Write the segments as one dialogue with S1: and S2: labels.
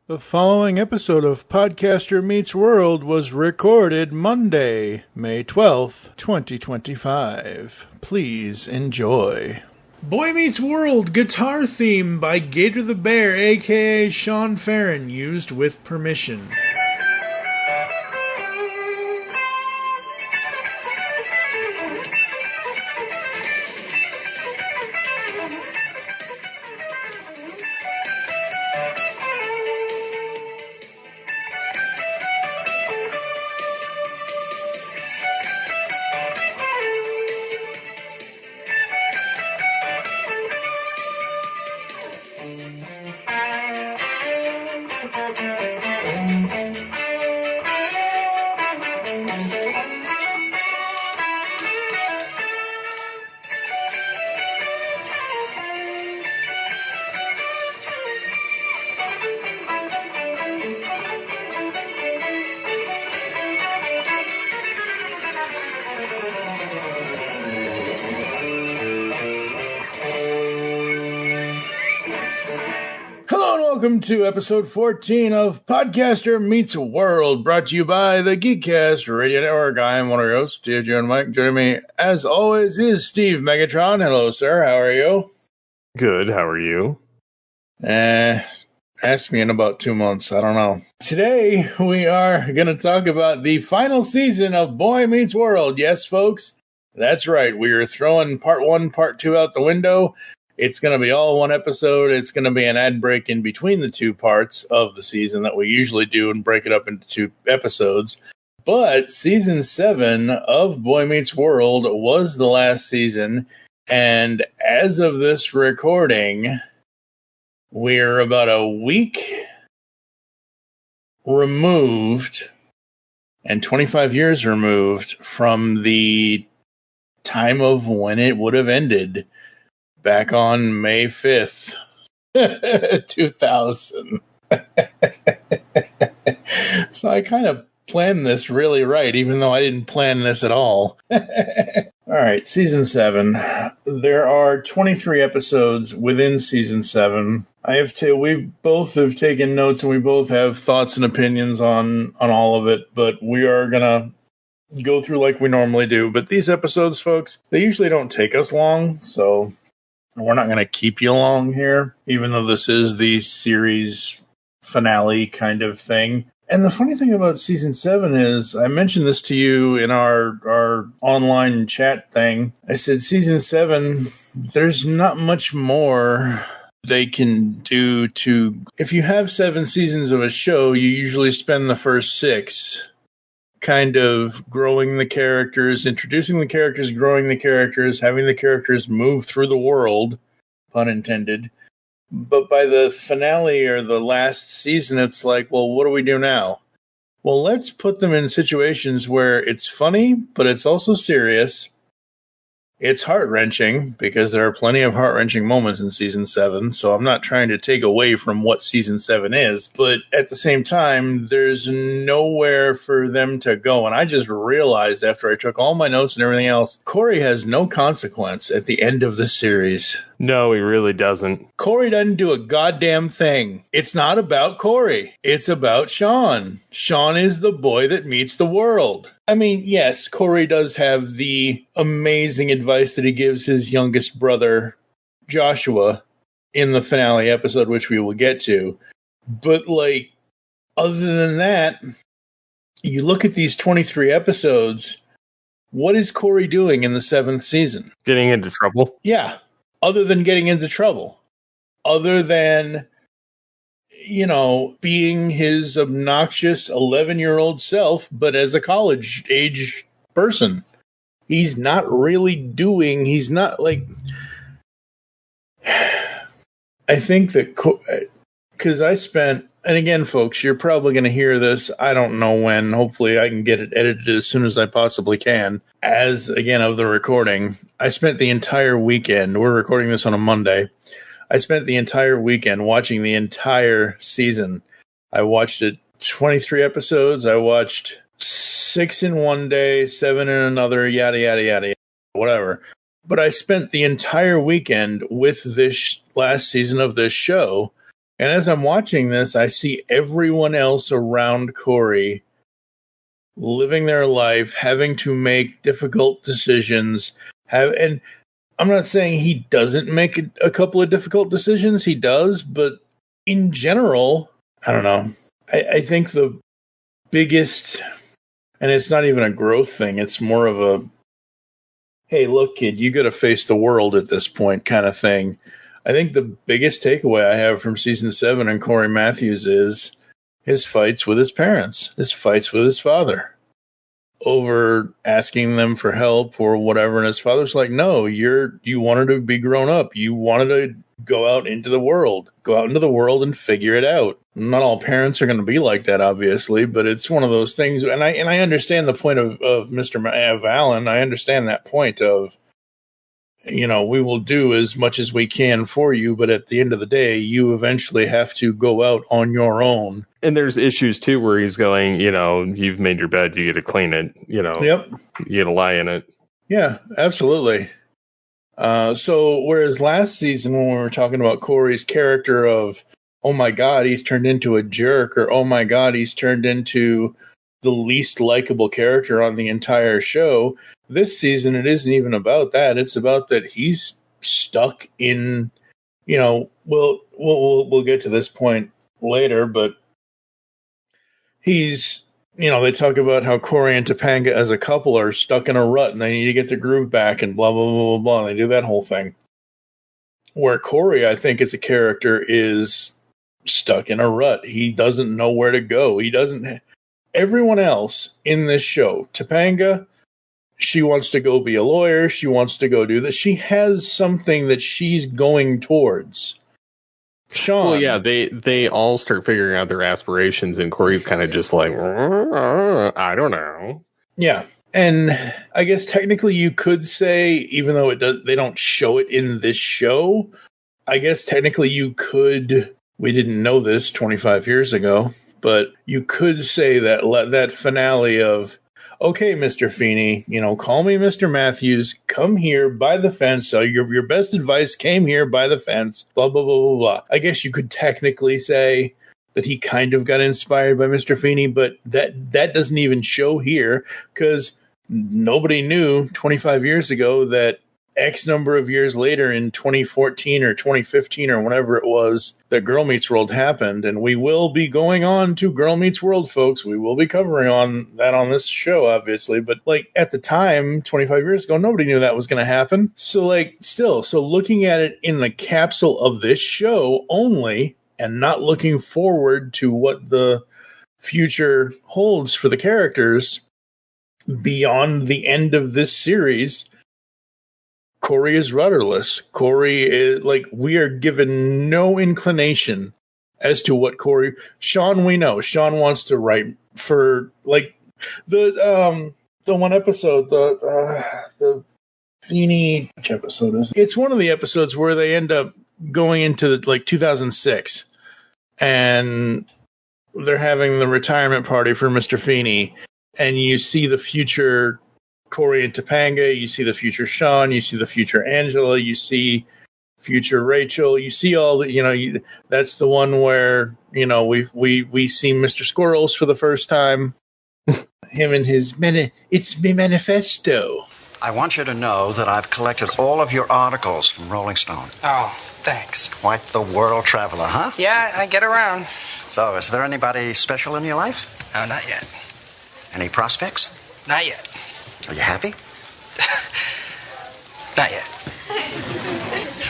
S1: The following episode of Podcaster Meets World was recorded Monday, May 12th, 2025. Please enjoy. Boy Meets World guitar theme by Gator the Bear, aka Shawn Farron, used with permission. Welcome to episode 14 of Podcaster Meets World, brought to you by the Geekcast Radio Network. I am one of your hosts, Joe and Mike. Joining me, as always, is Steve Megatron. Hello, sir. How are you?
S2: Good. How are you?
S1: Ask me in about 2 months. I don't know. Today, we are going to talk about the final season of Boy Meets World. Yes, folks, that's right. We are throwing part 1, part 2 out the window. It's going to be all one episode. It's going to be an ad break in between the two parts of the season that we usually do and break it up into 2 episodes. But season 7 of Boy Meets World was the last season. And as of this recording, we're about a week removed and 25 years removed from the time of when it would have ended. Back on May 5th, 2000. So I kind of planned this really right, even though I didn't plan this at all. All right, season 7. There are 23 episodes within season 7. We both have taken notes and we both have thoughts and opinions on all of it, but we are going to go through like we normally do. But these episodes, folks, they usually don't take us long, so we're not going to keep you long here, even though this is the series finale kind of thing. And the funny thing about season 7 is, I mentioned this to you in our online chat thing. I said, season 7, there's not much more they can do to... If you have 7 seasons of a show, you usually spend the first 6 kind of growing the characters, introducing the characters, growing the characters, having the characters move through the world, pun intended. But by the finale or the last season, it's like, well, what do we do now? Well, let's put them in situations where it's funny, but it's also serious. It's heart-wrenching, because there are plenty of heart-wrenching moments in season 7, so I'm not trying to take away from what season 7 is, but at the same time, there's nowhere for them to go, and I just realized after I took all my notes and everything else, Cory has no consequence at the end of the series.
S2: No, he really doesn't.
S1: Cory doesn't do a goddamn thing. It's not about Cory. It's about Shawn. Shawn is the boy that meets the world. I mean, yes, Cory does have the amazing advice that he gives his youngest brother, Joshua, in the finale episode, which we will get to. But, like, other than that, you look at these 23 episodes, what is Cory doing in the 7th season?
S2: Getting into trouble?
S1: Yeah. Other than getting into trouble, other than, being his obnoxious 11-year-old self, but as a college-age person. He's not like... I think that... Because I spent... And again, folks, you're probably going to hear this, I don't know when. Hopefully I can get it edited as soon as I possibly can. As, again, of the recording, I spent the entire weekend, we're recording this on a Monday, I spent the entire weekend watching the entire season. I watched it 23 episodes. I watched 6 in one day, 7 in another, yada, yada, yada, whatever. But I spent the entire weekend with this last season of this show And as I'm watching this, I see everyone else around Cory living their life, having to make difficult decisions. And I'm not saying he doesn't make a couple of difficult decisions. He does, but in general, I don't know. I think the biggest, and it's not even a growth thing, it's more of a, hey, look, kid, you got to face the world at this point kind of thing. I think the biggest takeaway I have from season 7 and Cory Matthews is his fights with his parents, his fights with his father over asking them for help or whatever. And his father's like, no, you wanted to be grown up. You wanted to go out into the world and figure it out. Not all parents are going to be like that, obviously, but it's one of those things. And I understand the point of Mr. Allen. I understand that point of, we will do as much as we can for you, but at the end of the day, you eventually have to go out on your own.
S2: And there's issues too where he's going, you've made your bed, you get to clean it,
S1: Yep.
S2: You get to lie in it.
S1: Yeah, absolutely. So whereas last season when we were talking about Cory's character of, oh my God, he's turned into a jerk, or oh my God, he's turned into the least likable character on the entire show, this season it isn't even about that. It's about that he's stuck in, we'll get to this point later, but he's, they talk about how Cory and Topanga as a couple are stuck in a rut and they need to get their groove back and blah, blah, blah, blah, blah. And they do that whole thing. Where Cory, I think, as a character is stuck in a rut. He doesn't know where to go. Everyone else in this show, Topanga, she wants to go be a lawyer. She wants to go do this. She has something that she's going towards. Shawn.
S2: Well, yeah, they all start figuring out their aspirations, and Cory's kind of just like, I don't know.
S1: Yeah, and I guess technically you could say, even though they don't show it in this show, I guess technically you could. We didn't know this 25 years ago, but you could say that finale of, okay, Mr. Feeney, call me Mr. Matthews, come here by the fence. So your best advice came here by the fence, blah, blah, blah, blah, blah. I guess you could technically say that he kind of got inspired by Mr. Feeney, but that doesn't even show here because nobody knew 25 years ago that X number of years later in 2014 or 2015 or whenever it was that Girl Meets World happened. And we will be going on to Girl Meets World, folks. We will be covering on that on this show, obviously. But at the time, 25 years ago, nobody knew that was going to happen. So so looking at it in the capsule of this show only and not looking forward to what the future holds for the characters beyond the end of this series, Cory is rudderless. Cory is we are given no inclination as to what Cory. Shawn, we know. Shawn wants to write for the one episode, the Feeney. Which episode is it? It's one of the episodes where they end up going into 2006, and they're having the retirement party for Mr. Feeney, and you see the future Cory and Topanga, you see the future Shawn, you see the future Angela, you see future Rachel, you see all the, that's the one where, we see Mr. Squirrels for the first time. Him and his it's me manifesto.
S3: I want you to know that I've collected all of your articles from Rolling Stone.
S4: Oh, thanks.
S3: Quite the world traveler, huh?
S4: Yeah, I get around.
S3: So, is there anybody special in your life?
S4: No, not yet.
S3: Any prospects?
S4: Not yet.
S3: Are you happy?
S4: Not yet.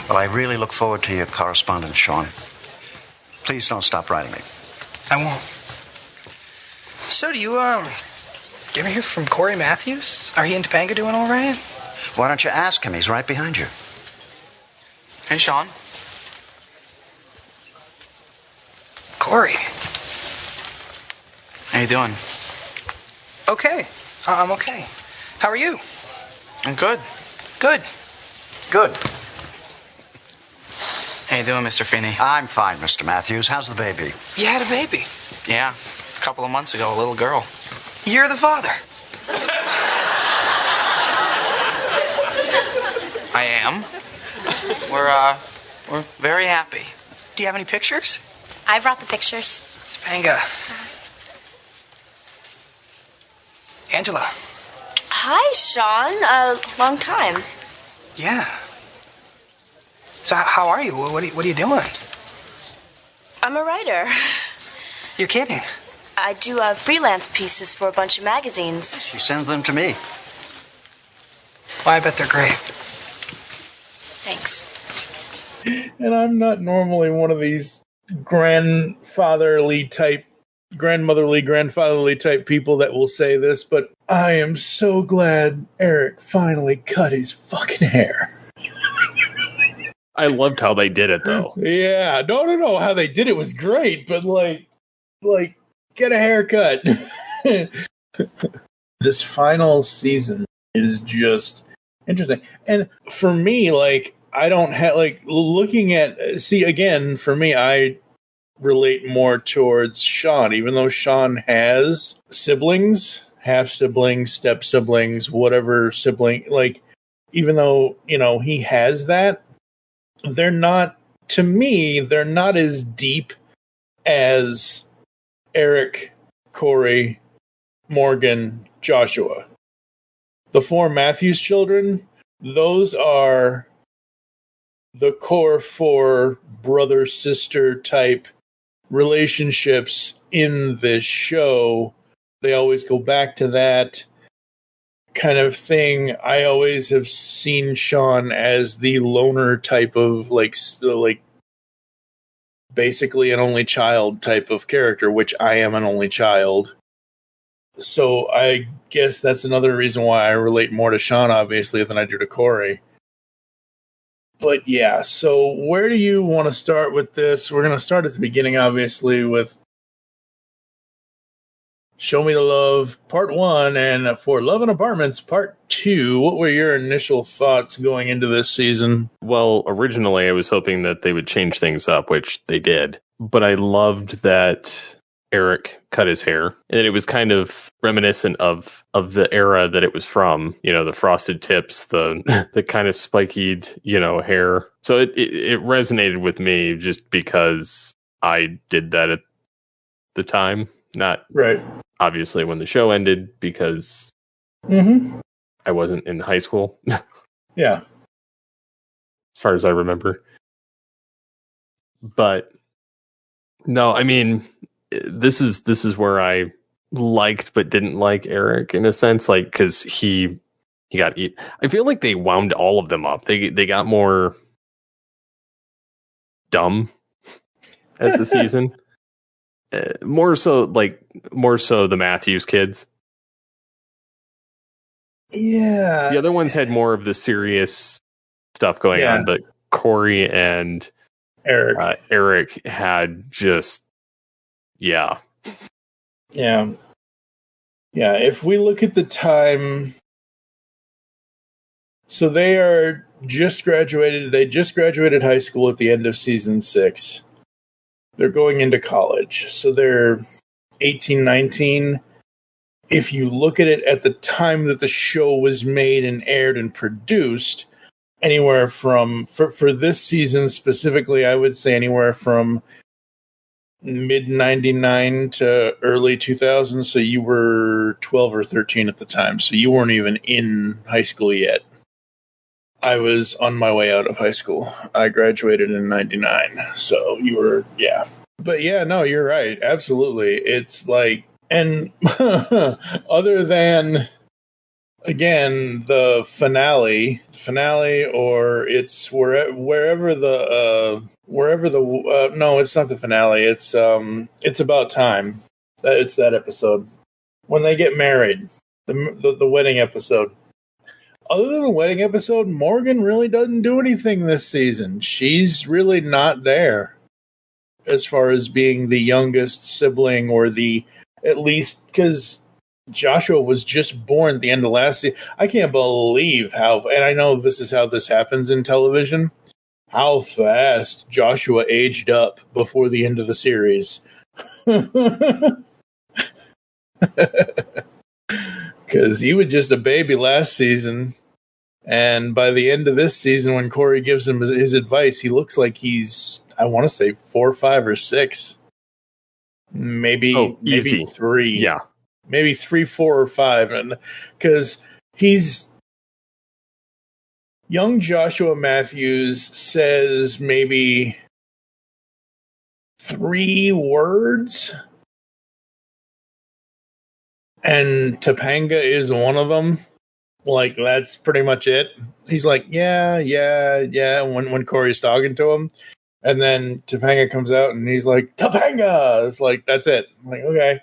S3: Well, I really look forward to your correspondence, Shawn. Please don't stop writing me.
S4: I won't. So, do you ever hear from Cory Matthews? Are he and Topanga doing all right?
S3: Why don't you ask him? He's right behind you.
S4: Hey, Shawn. Cory.
S5: How you doing?
S4: Okay. I'm okay. How are you?
S5: I'm good.
S4: Good.
S3: Good.
S5: How you doing, Mr. Feeney?
S3: I'm fine, Mr. Matthews. How's the baby?
S4: You had a baby.
S5: Yeah, a couple of months ago, a little girl.
S4: You're the father.
S5: I am. We're very happy.
S4: Do you have any pictures?
S6: I brought the pictures.
S4: Topanga. Angela.
S6: Hi, Shawn. Long time.
S4: Yeah. So how are you? What are you doing?
S6: I'm a writer.
S4: You're kidding.
S6: I do freelance pieces for a bunch of magazines.
S3: She sends them to me.
S4: Well, I bet they're great.
S6: Thanks.
S1: And I'm not normally one of these grandmotherly, grandfatherly type people that will say this, but I am so glad Eric finally cut his fucking hair.
S2: I loved how they did it, though.
S1: Yeah, no. How they did it was great, but like, get a haircut. This final season is just interesting, and for me, like, I don't have looking at. See, again, for me, I relate more towards Shawn, even though Shawn has siblings, half siblings, step siblings, whatever sibling. Like, even though he has that. They're not, to me, they're not as deep as Eric, Cory, Morgan, Joshua. The four Matthews children, those are the core four brother-sister type relationships in this show. They always go back to that kind of thing. I always have seen Shawn as the loner type of like basically an only child type of character, which I am an only child. So I guess that's another reason why I relate more to Shawn, obviously, than I do to Cory. But yeah, so where do you want to start with this? We're going to start at the beginning, obviously, with Show Me the Love, Part 1, and for Love and Apartments, Part 2. What were your initial thoughts going into this season?
S2: Well, originally I was hoping that they would change things up, which they did. But I loved that Eric cut his hair. And it was kind of reminiscent of the era that it was from. You know, the frosted tips, the the kind of spiky, hair. So it resonated with me just because I did that at the time. Not
S1: right.
S2: Obviously when the show ended, because I wasn't in high school.
S1: Yeah.
S2: As far as I remember. But no, I mean, this is where I liked but didn't like Eric in a sense, like, because he got eat. I feel like they wound all of them up. They got more dumb as the season. More so the Matthews kids.
S1: Yeah.
S2: The other ones had more of the serious stuff going on, but Cory and Eric had just, yeah.
S1: If we look at the time, so they just graduated high school at the end of season 6. They're going into college, so they're 18, 19. If you look at it at the time that the show was made and aired and produced, anywhere from, for this season specifically, I would say anywhere from mid-99 to early 2000. So you were 12 or 13 at the time. So you weren't even in high school yet. I was on my way out of high school. I graduated in 99. So you were, yeah. But yeah, no, you're right. Absolutely. It's like, and other than, again, the finale, or it's wherever the no, it's not the finale. It's About Time. It's that episode when they get married, the wedding episode. Other than the wedding episode, Morgan really doesn't do anything this season. She's really not there as far as being the youngest sibling, or at least because Joshua was just born at the end of last season. I can't believe how, and I know this is how this happens in television, how fast Joshua aged up before the end of the series. Because he was just a baby last season, And by the end of this season, when Cory gives him his advice, he looks like he's, I want to say 4, 5, or 6. Maybe
S2: easy.
S1: 3.
S2: Yeah.
S1: Maybe 3, 4, or 5. And because he's young Joshua Matthews says maybe 3 words, and Topanga is one of them. Like, that's pretty much it. He's like, yeah, when Cory's talking to him. And then Topanga comes out and he's like, Topanga! It's like, that's it. I'm like, okay.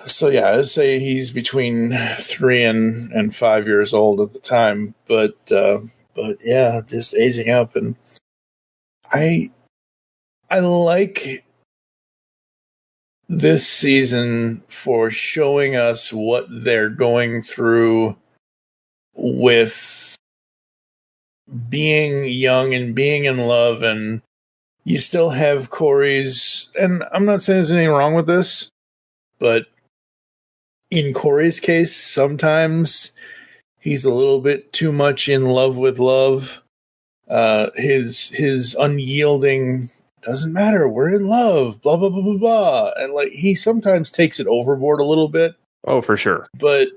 S1: So yeah, I'd say he's between 3 and 5 years old at the time. But yeah, just aging up. And I like this season for showing us what they're going through with being young and being in love. And you still have Cory's, and I'm not saying there's anything wrong with this, but in Cory's case, sometimes he's a little bit too much in love with love. His unyielding, doesn't matter, we're in love, blah, blah, blah, blah, blah. And like, he sometimes takes it overboard a little bit.
S2: Oh, for sure.
S1: But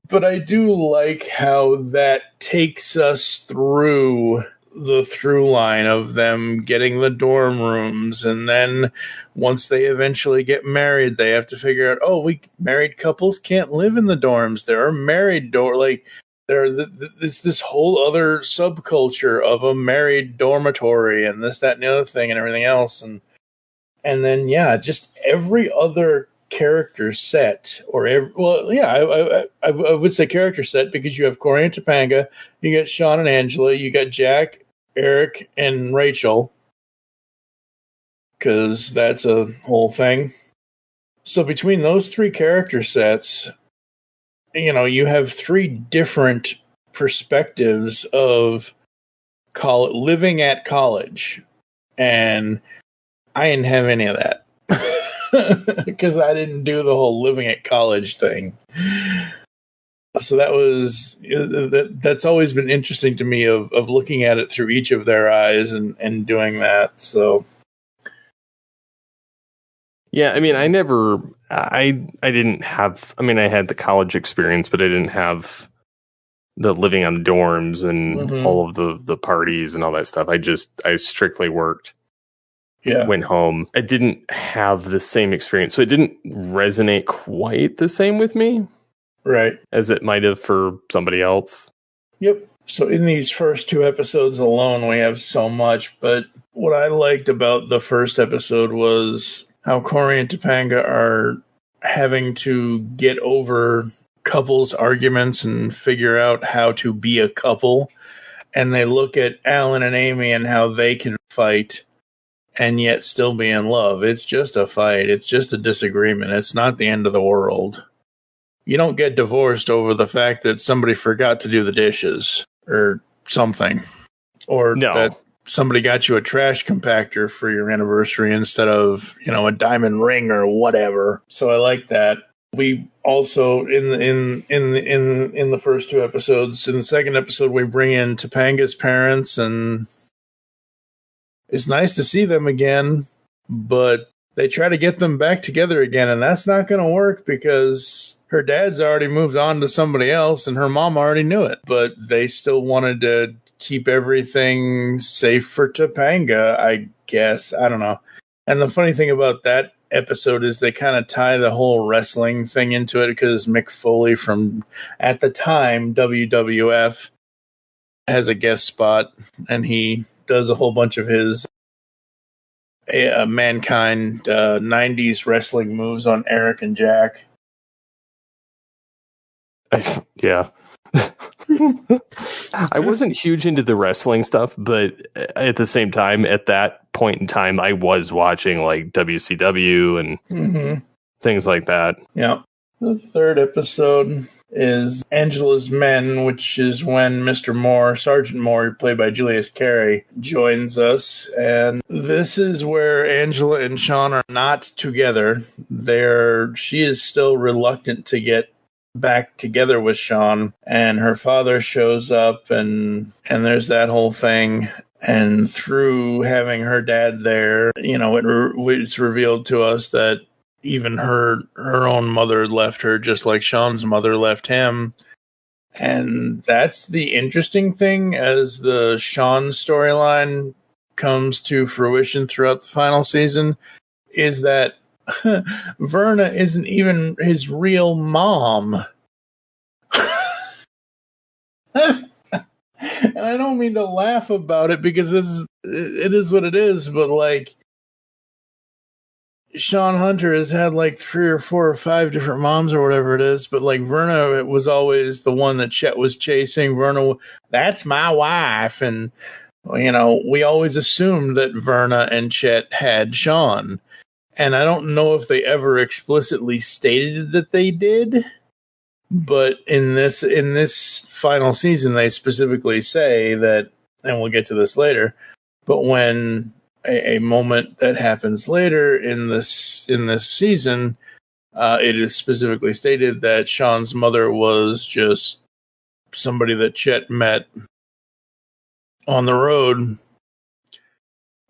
S1: but I do like how that takes us through the through line of them getting the dorm rooms, and then once they eventually get married, they have to figure out, married couples can't live in the dorms. There are married it's this whole other subculture of a married dormitory and this, that, and the other thing and everything else. And then, yeah, just every other character set, I would say character set, because you have Cory and Topanga, you got Shawn and Angela, you got Jack, Eric, and Rachel, because that's a whole thing. So between those 3 character sets, you have 3 different perspectives of living at college. And I didn't have any of that because I didn't do the whole living at college thing. So that's always been interesting to me of looking at it through each of their eyes and doing that. So.
S2: Yeah, I mean, I didn't have, I mean, I had the college experience, but I didn't have the living on the dorms and all of the parties and all that stuff. I strictly worked. Yeah. Went home. I didn't have the same experience, so it didn't resonate quite the same with me.
S1: Right.
S2: As it might have for somebody else.
S1: Yep. So in these first 2 episodes alone, we have so much, but what I liked about the first episode was how Cory and Topanga are having to get over couples arguments and figure out how to be a couple. And they look at Alan and Amy and how they can fight and yet still be in love. It's just a fight. It's just a disagreement. It's not the end of the world. You don't get divorced over the fact that somebody forgot to do the dishes or something. Or that somebody got you a trash compactor for your anniversary instead of, a diamond ring or whatever. So I like that. We also in the first 2 episodes, in the second episode, we bring in Topanga's parents, and it's nice to see them again, but they try to get them back together again, and that's not going to work because her dad's already moved on to somebody else and her mom already knew it, but they still wanted to keep everything safe for Topanga, I guess. I don't know. And the funny thing about that episode is they kind of tie the whole wrestling thing into it because Mick Foley from, at the time, WWF has a guest spot, and he does a whole bunch of his Mankind 90s wrestling moves on Eric and Jack.
S2: Yeah. I wasn't huge into the wrestling stuff, but at the same time, at that point in time, I was watching like WCW and things like that.
S1: Yeah. The third episode is Angela's Men, which is when Mr. Moore, Sergeant Moore, played by Julius Carey, joins us. And this is where Angela and Shawn are not together. She is still reluctant to get back together with Shawn, and her father shows up, and there's that whole thing. And through having her dad there, it's revealed to us that even her own mother left her, just like Shawn's mother left him. And that's the interesting thing as the Shawn storyline comes to fruition throughout the final season, is that Verna isn't even his real mom. And I don't mean to laugh about it because it is what it is, but like, Shawn Hunter has had like 3 or 4 or 5 different moms or whatever it is, but like Verna was always the one that Chet was chasing. Verna, that's my wife. And, we always assumed that Verna and Chet had Shawn. And I don't know if they ever explicitly stated that they did, but in this final season, they specifically say that, and we'll get to this later, but when a moment that happens later in this season, it is specifically stated that Shawn's mother was just somebody that Chet met on the road,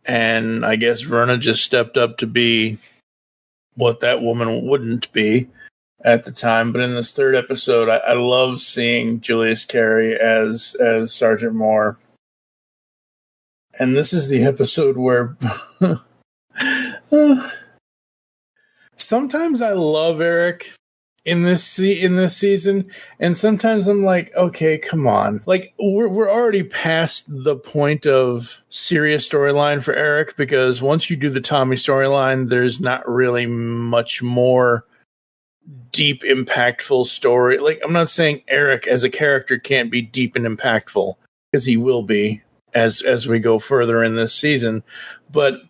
S1: and I guess Verna just stepped up to be what that woman wouldn't be at the time. But in this third episode, I love seeing Julius Carry as Sergeant Moore. And this is the episode where sometimes I love Eric in this season, and sometimes I'm like, okay, come on. Like, we're already past the point of serious storyline for Eric, because once you do the Tommy storyline, there's not really much more deep, impactful story. Like, I'm not saying Eric as a character can't be deep and impactful, because he will be as we go further in this season. But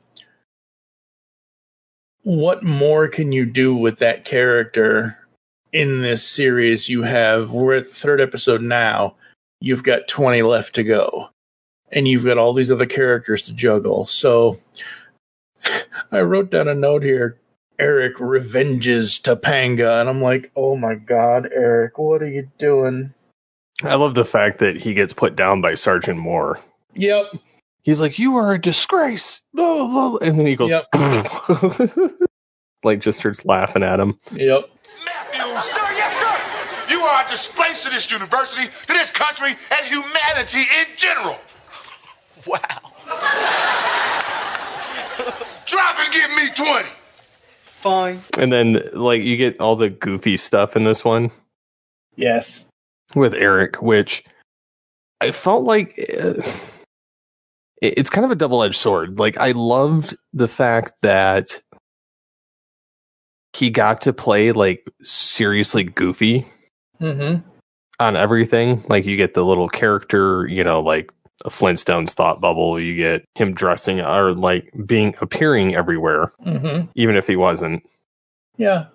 S1: what more can you do with that character in this series? We're at the third episode now. You've got 20 left to go, and you've got all these other characters to juggle. So I wrote down a note here: Eric revenges Topanga. And I'm like, oh my God, Eric, what are you doing?
S2: I love the fact that he gets put down by Sergeant Moore.
S1: Yep.
S2: He's like, you are a disgrace. Blah, blah, blah. And then he goes,
S1: yep.
S2: Like, just starts laughing at him.
S1: Yep.
S7: Matthews! Sir, yes, sir! You are a disgrace to this university, to this country, and humanity in general.
S5: Wow.
S7: Drop and give me 20.
S5: Fine.
S2: And then, like, you get all the goofy stuff in this one.
S1: Yes.
S2: With Eric, which I felt like it's kind of a double-edged sword. Like, I loved the fact that he got to play, like, seriously goofy on everything. Like, you get the little character, like a Flintstones thought bubble. You get him dressing or, like, appearing everywhere, even if he wasn't.
S1: Yeah.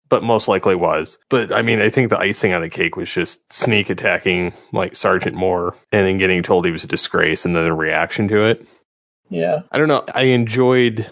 S2: But most likely was. But, I mean, I think the icing on the cake was just sneak attacking, like, Sergeant Moore and then getting told he was a disgrace and then the reaction to it.
S1: Yeah.
S2: I don't know. I enjoyed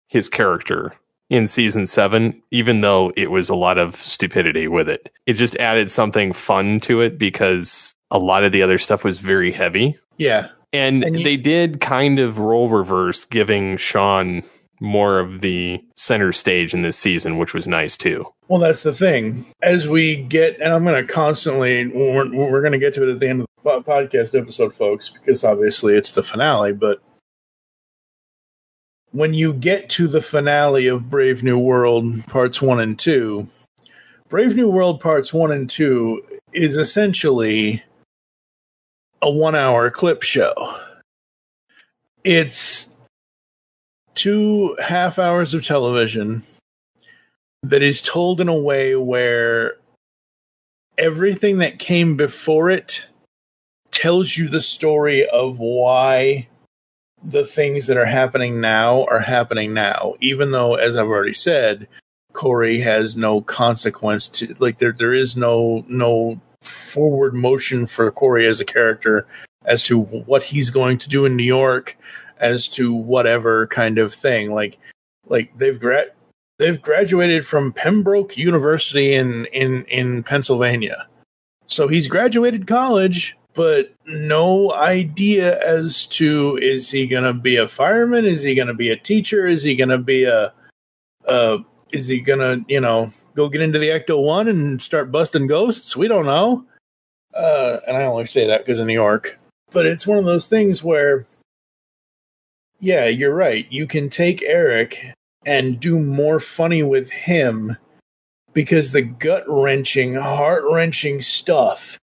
S2: his character in season 7, even though it was a lot of stupidity with it. It just added something fun to it because a lot of the other stuff was very heavy.
S1: Yeah.
S2: And they did kind of role reverse, giving Shawn more of the center stage in this season, which was nice too.
S1: Well, that's the thing. As we get, and I'm going to constantly, we're going to get to it at the end of the podcast episode, folks, because obviously it's the finale, but when you get to the finale of Brave New World Parts 1 and 2, Brave New World Parts 1 and 2 is essentially a 1-hour clip show. It's 2 half hours of television that is told in a way where everything that came before it tells you the story of why the things that are happening now, even though, as I've already said, Cory has no consequence to, like, there is no forward motion for Cory as a character as to what he's going to do in New York, as to whatever kind of thing. Like they've they've graduated from Pembroke University in Pennsylvania. So he's graduated college, but no idea as to, is he going to be a fireman? Is he going to be a teacher? Is he going to be is he going to, go get into the Ecto-1 and start busting ghosts? We don't know. And I only say that because of New York. But it's one of those things where, yeah, you're right. You can take Eric and do more funny with him because the gut-wrenching, heart-wrenching stuff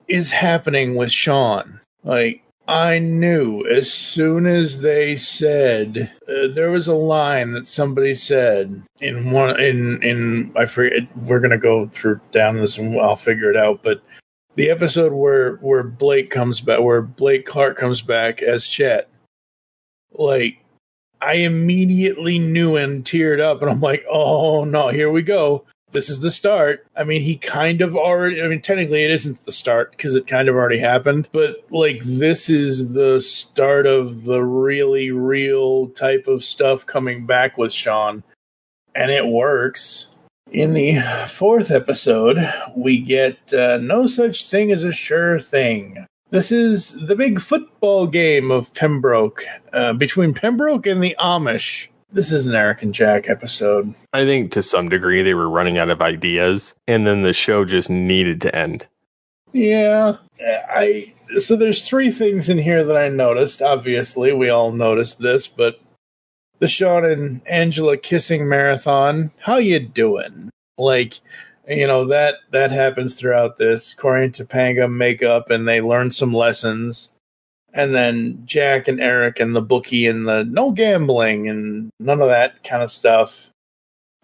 S1: is happening with Shawn. Like, I knew as soon as they said, there was a line that somebody said in I forget, we're going to go through down this and I'll figure it out, but the episode where Blake comes back, where Blake Clark comes back as Chet, like, I immediately knew and teared up, and I'm like, oh no, here we go. This is the start. I mean, he kind of already, technically it isn't the start because it kind of already happened, but like, this is the start of the really real type of stuff coming back with Shawn, and it works. In the fourth episode, we get No Such Thing as a Sure Thing. This is the big football game of Pembroke, between Pembroke and the Amish. This is an Eric and Jack episode.
S2: I think to some degree they were running out of ideas, and then the show just needed to end.
S1: Yeah. So there's three things in here that I noticed. Obviously, we all noticed this, but the Shawn and Angela kissing marathon, how you doing? Like, that happens throughout this. Cory and Topanga make up and they learn some lessons. And then Jack and Eric and the bookie and the no gambling and none of that kind of stuff.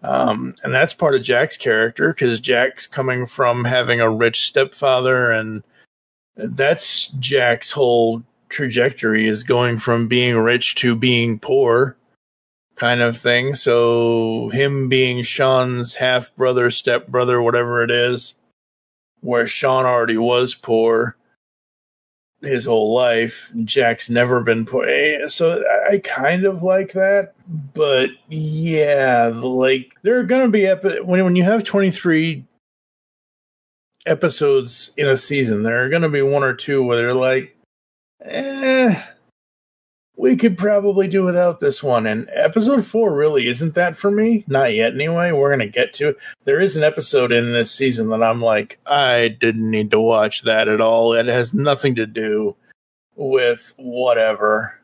S1: And that's part of Jack's character because Jack's coming from having a rich stepfather, and that's Jack's whole trajectory, is going from being rich to being poor kind of thing. So him being Shawn's half brother, step brother, whatever it is, where Shawn already was poor his whole life, Jack's never been poor. So I kind of like that. But yeah, like, there are going to be when you have 23 episodes in a season, there are going to be one or two where they're like, we could probably do without this one. And episode 4 really isn't that for me. Not yet, anyway. We're going to get to it. There is an episode in this season that I'm like, I didn't need to watch that at all. It has nothing to do with whatever.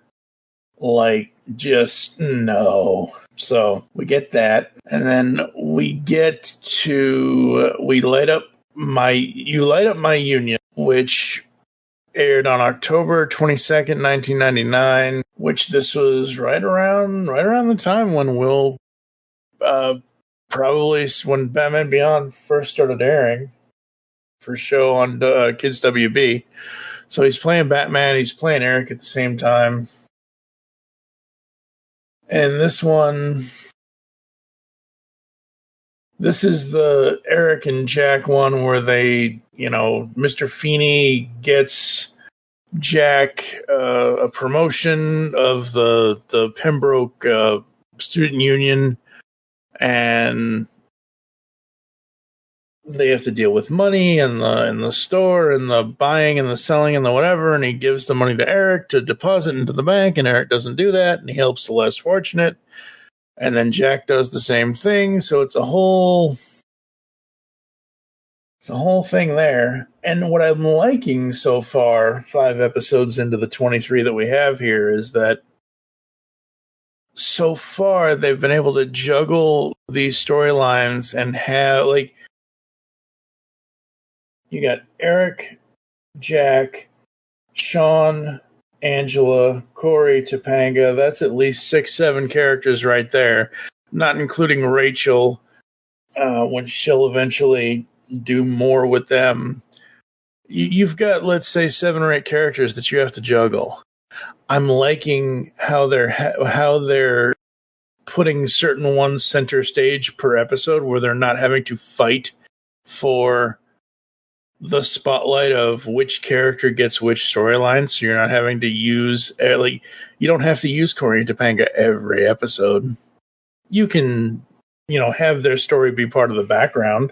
S1: Like, just no. So we get that. And then we get to You Light Up My Union, which aired on October 22nd, 1999, which this was right around the time when Will, probably when Batman Beyond first started airing for show on Kids WB. So he's playing Batman, he's playing Eric at the same time. And this is the Eric and Jack one where they, Mr. Feeney gets Jack a promotion of the Pembroke Student Union, and they have to deal with money and the store and the buying and the selling and the whatever, and he gives the money to Eric to deposit into the bank, and Eric doesn't do that, and he helps the less fortunate. And then Jack does the same thing, so it's a whole thing there. And what I'm liking so far, 5 episodes into the 23 that we have here, is that so far they've been able to juggle these storylines and have, like, you got Eric, Jack, Shawn, Angela, Cory, Topanga. That's at least 6-7 characters right there, not including Rachel, when she'll eventually do more with them. You've got, let's say, 7 or 8 characters that you have to juggle. I'm liking how they're putting certain ones center stage per episode, where they're not having to fight for the spotlight of which character gets which storyline. So you're not having to use, you don't have to use Cory and Topanga every episode. You can have their story be part of the background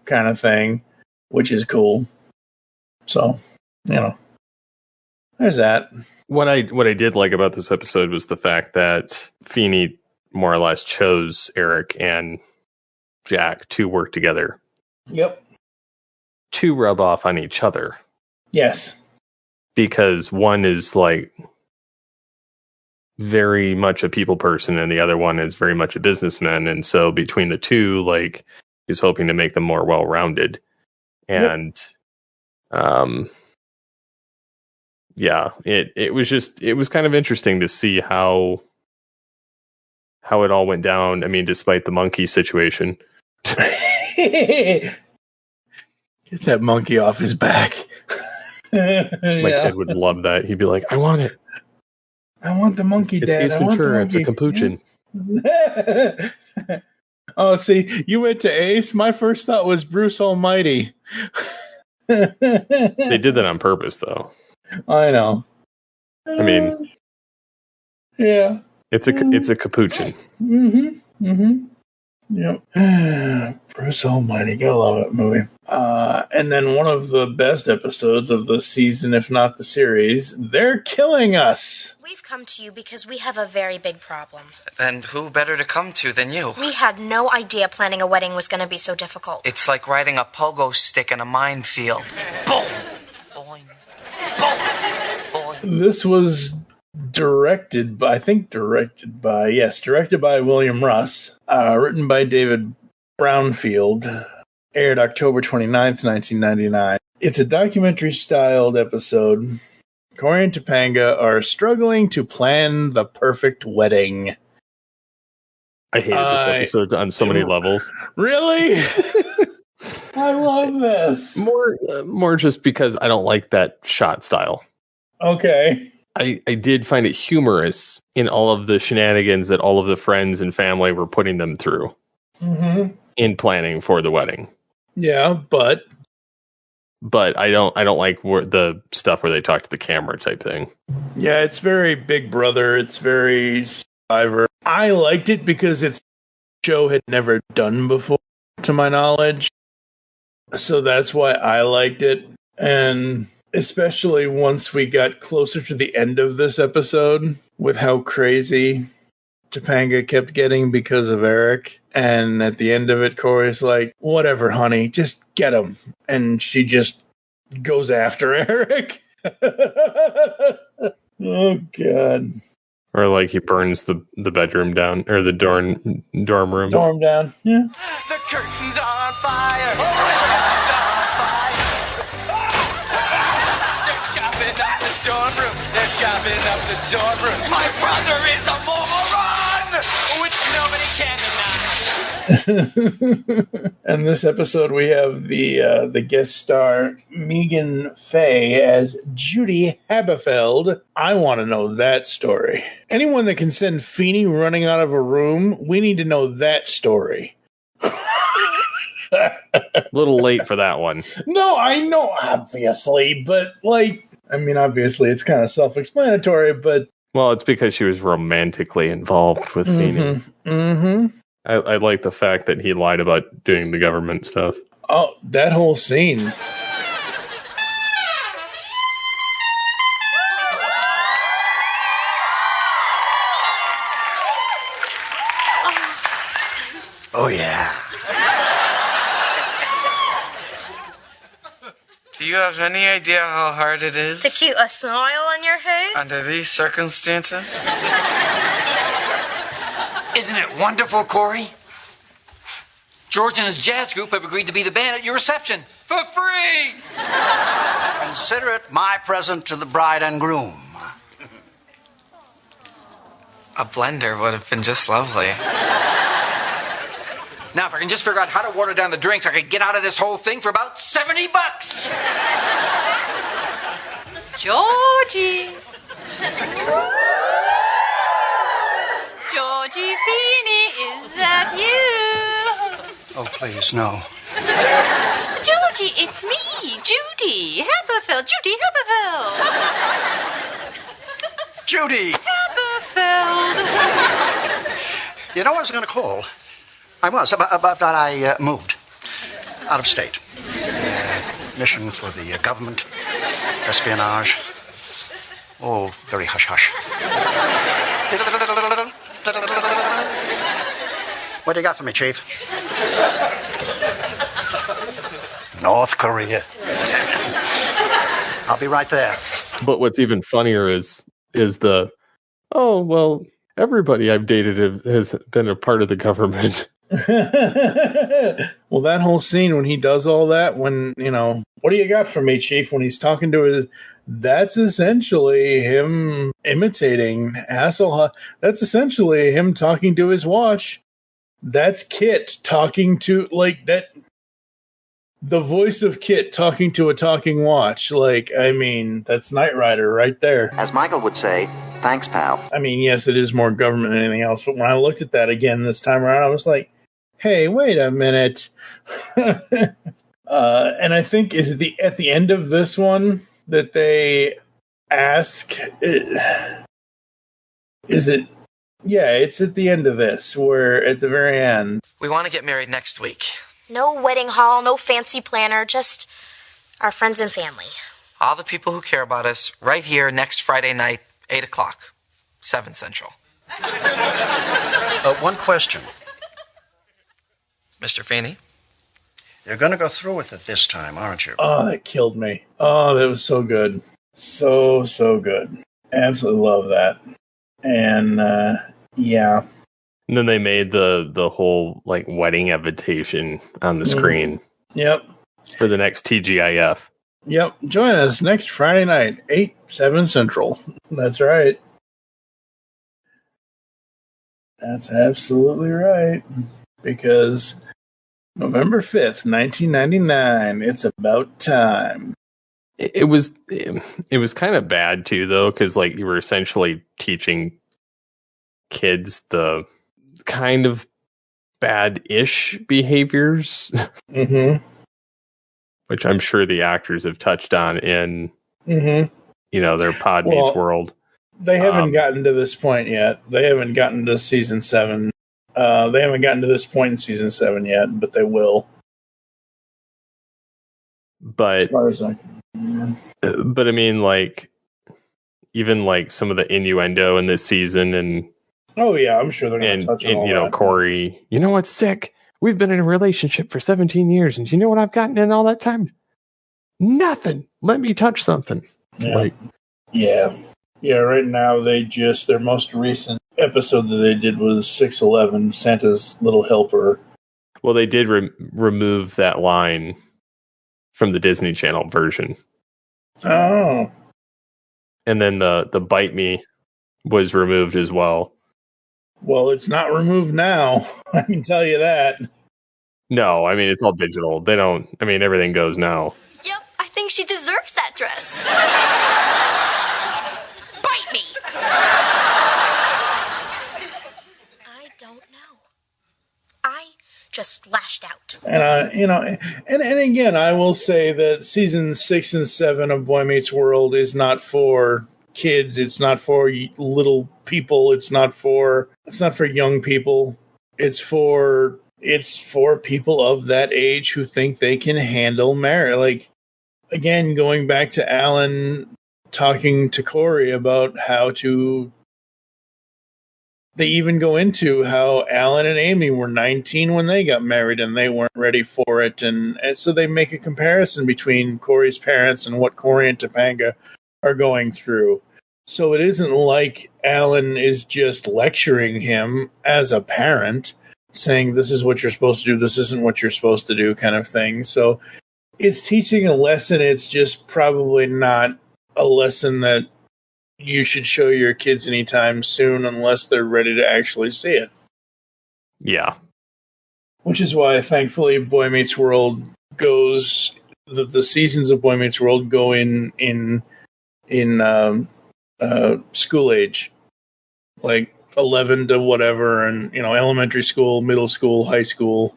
S1: kind of thing, which is cool. So, there's that.
S2: What I did like about this episode was the fact that Feeney more or less chose Eric and Jack to work together.
S1: Yep.
S2: To rub off on each other.
S1: Yes. Because
S2: one is very much a people person and the other one is very much a businessman. And so between the two, he's hoping to make them more well-rounded. And, it was kind of interesting to see how it all went down. I mean, despite the monkey situation.
S1: Get that monkey off his back.
S2: My kid would love that. He'd be like, I want it.
S1: I want the monkey, Dad.
S2: It's Ace Ventura. It's a capuchin.
S1: Oh, see, you went to Ace. My first thought was Bruce Almighty.
S2: They did that on purpose, though.
S1: I know.
S2: I mean,
S1: yeah,
S2: it's a capuchin.
S1: Mm-hmm. Mm-hmm. Yep. Bruce Almighty, gotta love that movie. And then one of the best episodes of the season, if not the series, They're Killing Us.
S8: We've come to you because we have a very big problem.
S4: And who better to come to than you?
S8: We had no idea planning a wedding was going to be so difficult.
S4: It's like riding a pogo stick in a minefield. Boom! Boing! Boom! Boing!
S1: This was directed by William Russ, written by David Brownfield, aired October 29th, 1999. It's a documentary-styled episode. Cory and Topanga are struggling to plan the perfect wedding.
S2: I hated this episode on so many levels.
S1: Really? I love this.
S2: More just because I don't like that shot style.
S1: Okay.
S2: I did find it humorous in all of the shenanigans that all of the friends and family were putting them through in planning for the wedding.
S1: Yeah, but
S2: I don't like the stuff where they talk to the camera type thing.
S1: Yeah, it's very Big Brother. It's very Survivor. I liked it because it's a show had never done before, to my knowledge. So that's why I liked it. And especially once we got closer to the end of this episode with how crazy Topanga kept getting because of Eric. And at the end of it, Cory's like, whatever, honey, just get him. And she just goes after Eric. Oh, God.
S2: Or he burns the bedroom down, or the dorm room.
S1: Dorm down, yeah.
S5: The curtains are on fire. Curtains are on fire. They're chopping up the dorm room. They're chopping up the dorm room. My brother is a moron, which nobody can deny.
S1: And this episode, we have the guest star Megan Faye as Judy Habefeld. I want to know that story. Anyone that can send Feeney running out of a room, we need to know that story.
S2: A little late for that one.
S1: No, I know, obviously, but obviously it's kind of self-explanatory, but...
S2: Well, it's because she was romantically involved with Feeney.
S1: Mm-hmm.
S2: I like the fact that he lied about doing the government stuff.
S1: Oh, that whole scene.
S3: Oh, yeah.
S4: Do you have any idea how hard it is
S8: To keep a smile on your face?
S4: under these circumstances?
S5: Isn't it wonderful, Cory? George and his jazz group have agreed to be the band at your reception for free.
S3: Consider it my present to the bride and groom.
S4: A blender would have been just lovely.
S5: Now, if I can just figure out how to water down the drinks, I could get out of this whole thing for about $70.
S9: Georgie. Georgie Feeney, is that you?
S3: Oh, please, no.
S9: Georgie, it's me, Judy Habefeld. Judy Habefeld.
S3: Judy!
S9: Habefeld.
S3: You know what I was going to call? I was, but I moved out of state. Mission for the government, espionage. Oh, very hush-hush. What do you got for me, Chief? North Korea. I'll be right there.
S2: But what's even funnier is everybody I've dated has been a part of the government.
S1: Well, that whole scene when he does all that, when, what do you got for me, Chief? When he's talking to his, that's essentially him imitating Hasselhoff. That's essentially him talking to his watch. That's Kit talking to, the voice of Kit talking to a talking watch. That's Knight Rider right there.
S10: As Michael would say, thanks, pal.
S1: Yes, it is more government than anything else. But when I looked at that again this time around, I was like, hey, wait a minute. And I think is it at the end of this one that they ask, is it? Yeah, it's at the end of this, where at the very end.
S4: We want to get married next week.
S8: No wedding hall, no fancy planner, just our friends and family.
S4: All the people who care about us, right here next Friday night, 8 o'clock, 7 Central.
S3: One question.
S4: Mr. Feeney?
S3: You're going to go through with it this time, aren't you?
S1: Oh, that killed me. Oh, that was so good. So good. Absolutely love that. And, yeah.
S2: And then they made the whole wedding invitation on the screen.
S1: Yep.
S2: For the next TGIF.
S1: Yep. Join us next Friday night, 7 Central. That's right. That's absolutely right. Because November 5th, 1999, it's about time.
S2: It was kind of bad too, though, because you were essentially teaching kids the kind of bad-ish behaviors, which I'm sure the actors have touched on in their Pod Meets World.
S1: They haven't gotten to this point yet. They haven't gotten to season 7. They haven't gotten to this point in season 7 yet, but they will.
S2: But
S1: as far as I can.
S2: But even some of the innuendo in this season, and
S1: oh yeah, I'm sure they're going to touch on all that.
S2: Cory, you know what's sick? We've been in a relationship for 17 years, and you know what I've gotten in all that time? Nothing. Let me touch something.
S1: Yeah. Right now their most recent episode that they did was 611, Santa's Little Helper.
S2: Well, they did remove that line from the Disney Channel version.
S1: Oh.
S2: And then the Bite Me was removed as well.
S1: Well, it's not removed now. I can tell you that.
S2: No, it's all digital. They don't, everything goes now.
S9: Yep, I think she deserves that dress. Bite me!
S8: I don't know. I just lashed out.
S1: And and again, I will say that season 6 and 7 of Boy Meets World is not for kids. It's not for little people. It's not for young people. It's for people of that age who think they can handle marriage. Again, going back to Alan talking to Cory about they even go into how Alan and Amy were 19 when they got married and they weren't ready for it. And so they make a comparison between Cory's parents and what Cory and Topanga are going through. So it isn't like Alan is just lecturing him as a parent, saying this is what you're supposed to do, this isn't what you're supposed to do, kind of thing. So it's teaching a lesson. It's just probably not a lesson that you should show your kids anytime soon unless they're ready to actually see it.
S2: Yeah.
S1: Which is why, thankfully, Boy Meets World goes... The seasons of Boy Meets World go in school age. 11 to whatever, and, elementary school, middle school, high school,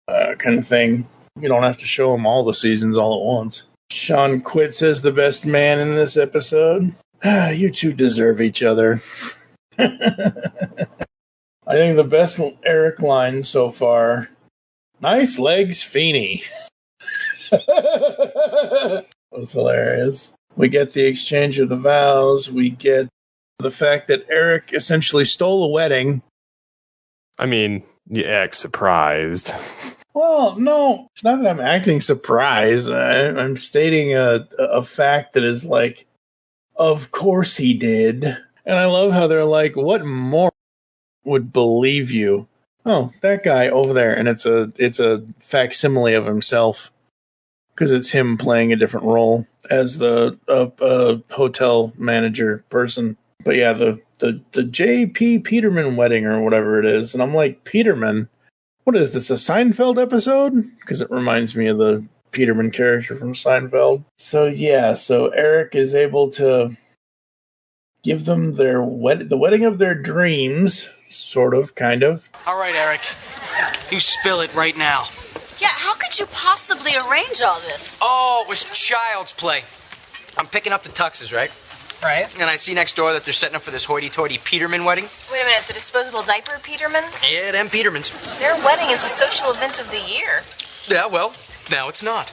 S1: kind of thing. You don't have to show them all the seasons all at once. Shawn quits as the best man in this episode. You two deserve each other. I think the best Eric line so far, nice legs, Feeney. That was hilarious. We get the exchange of the vows. We get the fact that Eric essentially stole a wedding.
S2: I mean, you act surprised.
S1: Well, no, it's not that I'm acting surprised. I'm stating a fact that is like, of course he did. And I love how they're like, what more would believe you? Oh, that guy over there. And it's a facsimile of himself because it's him playing a different role as the hotel manager person. But yeah, the J.P. Peterman wedding or whatever it is. And I'm like, Peterman? What is this, a Seinfeld episode? Because it reminds me of the Peterman character from Seinfeld. So yeah, so Eric is able to give them their the wedding of their dreams, sort of, kind of.
S4: All right, Eric. You spill it right now.
S6: Yeah, how could you possibly arrange all this?
S11: Oh, it was child's play. I'm picking up the tuxes, right?
S4: Right.
S11: And I see next door that they're setting up for this hoity-toity Peterman wedding.
S6: Wait a minute, the disposable diaper Petermans?
S11: Yeah, them Petermans.
S6: Their wedding is a social event of the year.
S11: Yeah, well, now it's not.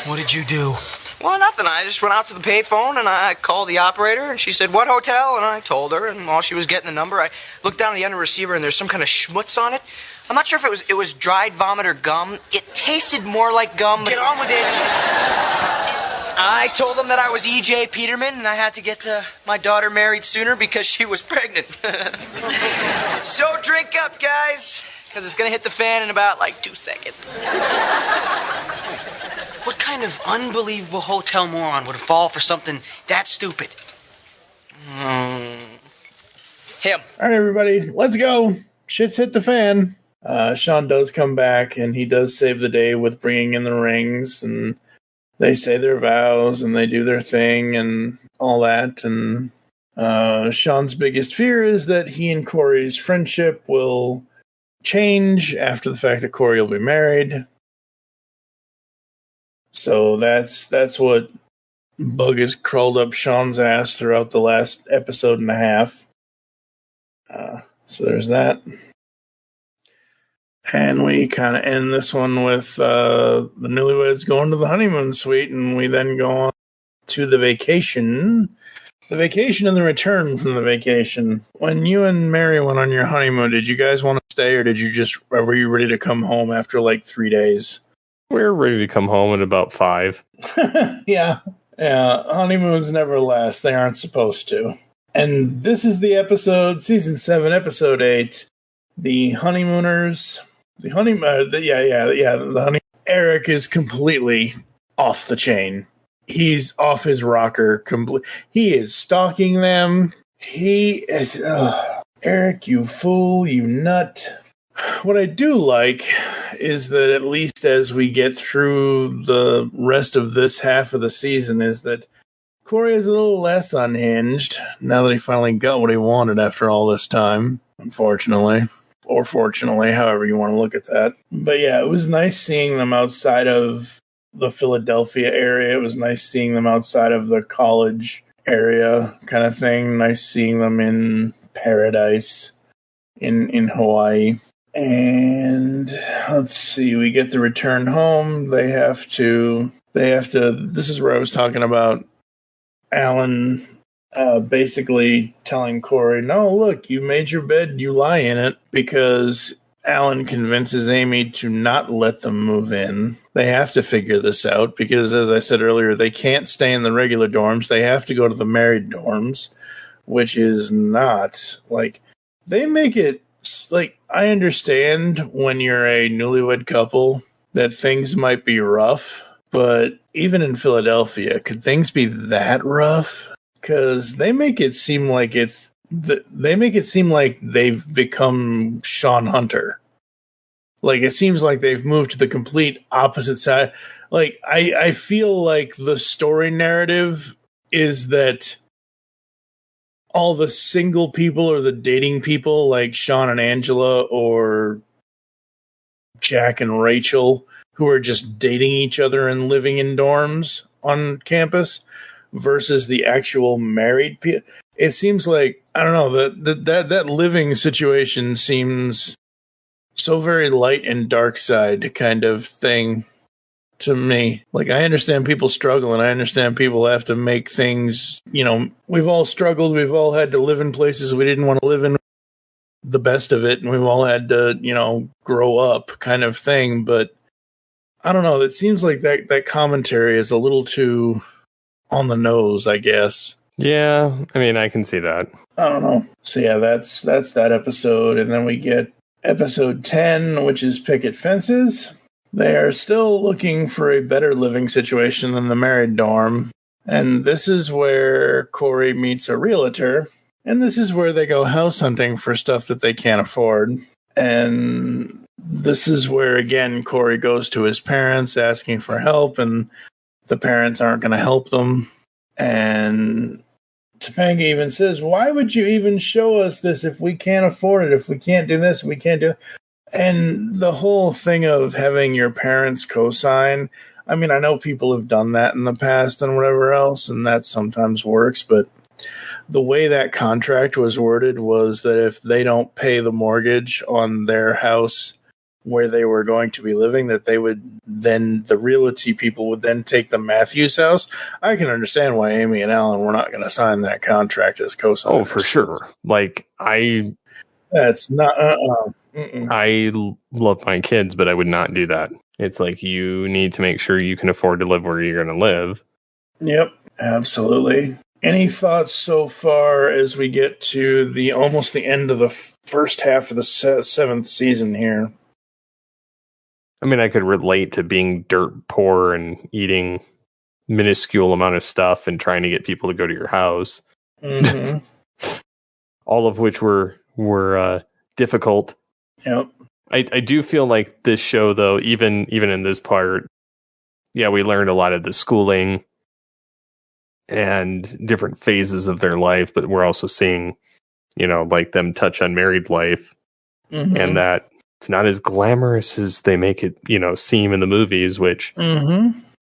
S4: What did you do?
S11: Well, nothing. I just went out to the payphone and I called the operator and she said, what hotel? And I told her, and while she was getting the number, I looked down at the end of the receiver and there's some kind of schmutz on it. I'm not sure if it was dried vomit or gum. It tasted more like gum.
S4: Get on with it.
S11: I told them that I was E.J. Peterman and I had to get my daughter married sooner because she was pregnant. So drink up, guys, because it's going to hit the fan in about, 2 seconds.
S4: What kind of unbelievable hotel moron would fall for something that stupid?
S11: Him.
S1: All right, everybody, let's go. Shit's hit the fan. Shawn does come back, and he does save the day with bringing in the rings, and they say their vows, and they do their thing, and all that. And Shawn's biggest fear is that he and Cory's friendship will change after the fact that Cory will be married. So that's what bug has crawled up Shawn's ass throughout the last episode and a half. So there's that. And we kind of end this one with the newlyweds going to the honeymoon suite, and we then go on to the vacation. The vacation and the return from the vacation. When you and Mary went on your honeymoon, did you guys want to stay, or were you ready to come home after 3 days?
S2: We were ready to come home in about 5.
S1: Yeah. Honeymoons never last. They aren't supposed to. And this is the episode, season 7, episode 8, the honeymooners. The honeymoon. Eric is completely off the chain. He's off his rocker. He is stalking them. He is, Eric, you fool, you nut. What I do like is that at least as we get through the rest of this half of the season is that Cory is a little less unhinged now that he finally got what he wanted after all this time, unfortunately. Or fortunately, however you want to look at that. But yeah, it was nice seeing them outside of the Philadelphia area. It was nice seeing them outside of the college area kind of thing. Nice seeing them in paradise in Hawaii. And let's see, we get the return home. They have to, this is where I was talking about Alan basically telling Cory, no, look, you made your bed, you lie in it, because Alan convinces Amy to not let them move in. They have to figure this out because, as I said earlier, they can't stay in the regular dorms. They have to go to the married dorms, which is not, they make it, I understand when you're a newlywed couple that things might be rough, but even in Philadelphia, could things be that rough? Because they make it seem like they've become Shawn Hunter. It seems like they've moved to the complete opposite side. I feel like the story narrative is that all the single people or the dating people like Shawn and Angela or Jack and Rachel who are just dating each other and living in dorms on campus versus the actual married people. It seems like, I don't know, that living situation seems so very light and dark side kind of thing to me. Like, I understand people struggle, and I understand people have to make things, we've all struggled. We've all had to live in places we didn't want to live in, the best of it. And we've all had to, grow up kind of thing. But I don't know. It seems like that commentary is a little too on the nose, I guess.
S2: Yeah. I mean, I can see that.
S1: I don't know. So yeah, that's that episode. And then we get episode 10, which is Picket Fences. They are still looking for a better living situation than the married dorm. And this is where Cory meets a realtor. And this is where they go house hunting for stuff that they can't afford. And this is where, again, Cory goes to his parents asking for help, and the parents aren't going to help them. And Topanga even says, why would you even show us this if we can't afford it, if we can't do this, we can't do it? And the whole thing of having your parents co-sign, I mean, I know people have done that in the past and whatever else, and that sometimes works, but the way that contract was worded was that if they don't pay the mortgage on their house where they were going to be living, that they would then, the realty people would then take the Matthews house. I can understand why Amy and Alan were not going to sign that contract as co-signers.
S2: Oh, for sure. Like,
S1: that's not,
S2: I love my kids, but I would not do that. It's like, you need to make sure you can afford to live where you're going to live.
S1: Yep, absolutely. Any thoughts so far as we get to almost the end of the first half of the seventh season here?
S2: I mean, I could relate to being dirt poor and eating minuscule amount of stuff and trying to get people to go to your house.
S1: Mm-hmm.
S2: All of which were difficult.
S1: Yep.
S2: I do feel like this show, though, even in this part, yeah, we learned a lot of the schooling and different phases of their life, but we're also seeing, like them touch on married life, and that it's not as glamorous as they make it, seem in the movies, which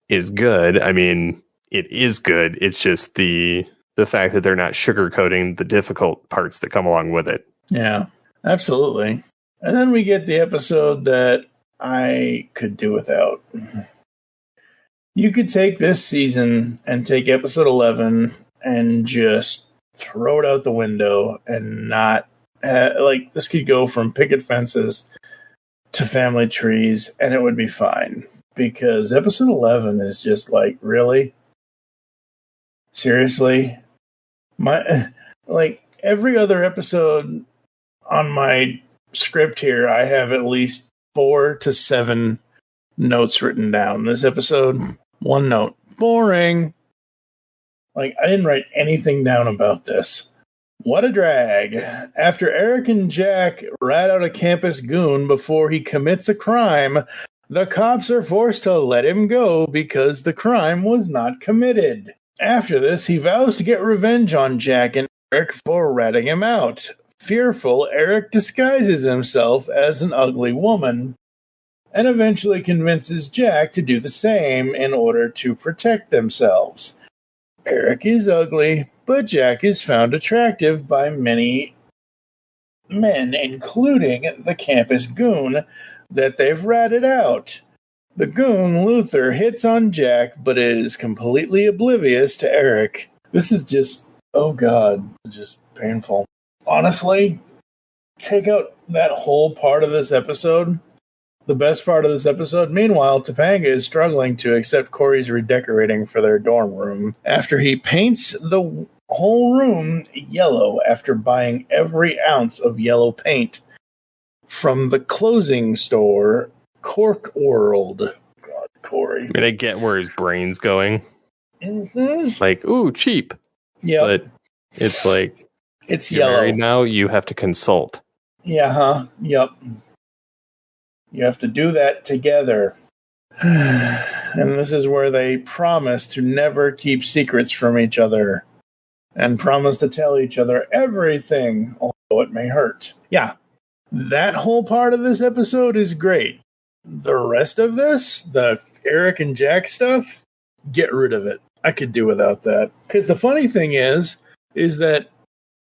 S2: is good. I mean, it is good. It's just the fact that they're not sugarcoating the difficult parts that come along with it.
S1: Yeah, absolutely. And then we get the episode that I could do without. You could take this season and take episode 11 and just throw it out the window and not, this could go from picket fences to family trees and it would be fine. Because episode 11 is just like, really? Seriously? Every other episode on my script here, I have at least 4 to 7 notes written down. This episode, 1 note. Boring. I didn't write anything down about this. What a drag. After Eric and Jack rat out a campus goon before he commits a crime, the cops are forced to let him go because the crime was not committed. After this, he vows to get revenge on Jack and Eric for ratting him out. Fearful, Eric disguises himself as an ugly woman and eventually convinces Jack to do the same in order to protect themselves. Eric is ugly, but Jack is found attractive by many men, including the campus goon that they've ratted out. The goon, Luther, hits on Jack, but is completely oblivious to Eric. This is just, oh God, just painful. Honestly, take out that whole part of this episode, the best part of this episode. Meanwhile, Topanga is struggling to accept Cory's redecorating for their dorm room after he paints the whole room yellow after buying every ounce of yellow paint from the clothing store, Cork World. God, Cory.
S2: I mean, I get where his brain's going.
S1: Mm-hmm.
S2: Like, ooh, cheap.
S1: Yeah.
S2: But it's like,
S1: it's
S2: you're
S1: yellow.
S2: Married now, you have to consult.
S1: Yeah, huh? Yep. You have to do that together. And this is where they promise to never keep secrets from each other and promise to tell each other everything, although it may hurt. Yeah, that whole part of this episode is great. The rest of this, the Eric and Jack stuff, get rid of it. I could do without that. Because the funny thing is that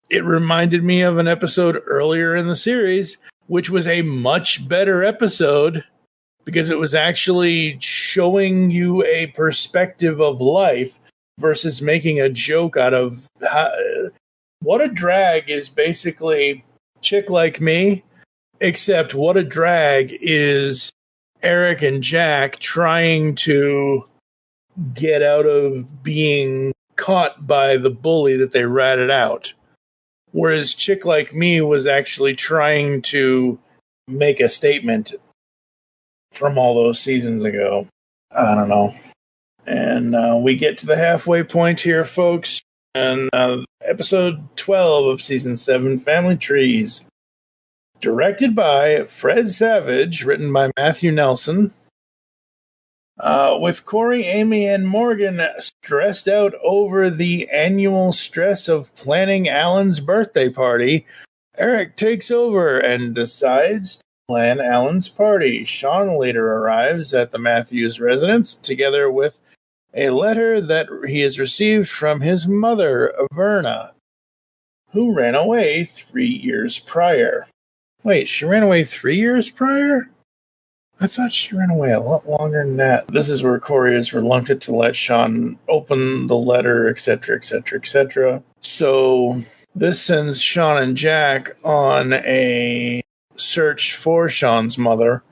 S1: it reminded me of an episode earlier in the series, which was a much better episode because it was actually showing you a perspective of life versus making a joke out of What a Drag is basically Chick Like Me, except What a Drag is Eric and Jack trying to get out of being caught by the bully that they ratted out. Whereas Chick Like Me was actually trying to make a statement from all those seasons ago. I don't know. And we get to the halfway point here, folks. And episode 12 of season 7, Family Trees. Directed by Fred Savage, written by Matthew Nelson. With Cory, Amy, and Morgan stressed out over the annual stress of planning Alan's birthday party, Eric takes over and decides to plan Alan's party. Shawn later arrives at the Matthews residence together with a letter that he has received from his mother, Verna, who ran away 3 years prior. Wait, she ran away 3 years prior? I thought she ran away a lot longer than that. This is where Cory is reluctant to let Shawn open the letter, etc., etc., etc. So this sends Shawn and Jack on a search for Shawn's mother,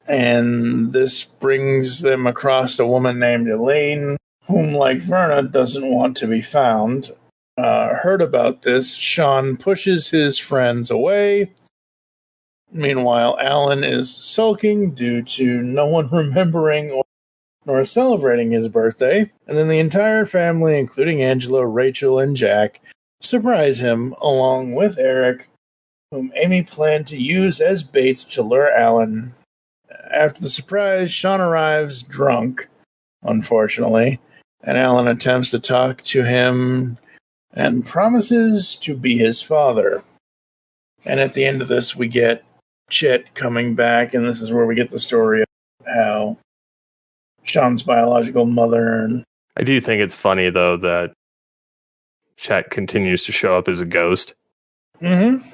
S1: and this brings them across a woman named Elaine, whom, like Verna, doesn't want to be found. Heard about this, Shawn pushes his friends away. Meanwhile, Alan is sulking due to no one remembering nor celebrating his birthday, and then the entire family, including Angela, Rachel, and Jack, surprise him along with Eric, whom Amy planned to use as baits to lure Alan. After the surprise, Shawn arrives drunk, unfortunately, and Alan attempts to talk to him and promises to be his father. And at the end of this, we get Chet coming back, and this is where we get the story of how Shawn's biological mother. And
S2: I do think it's funny, though, that Chet continues to show up as a ghost.
S1: Mm-hmm.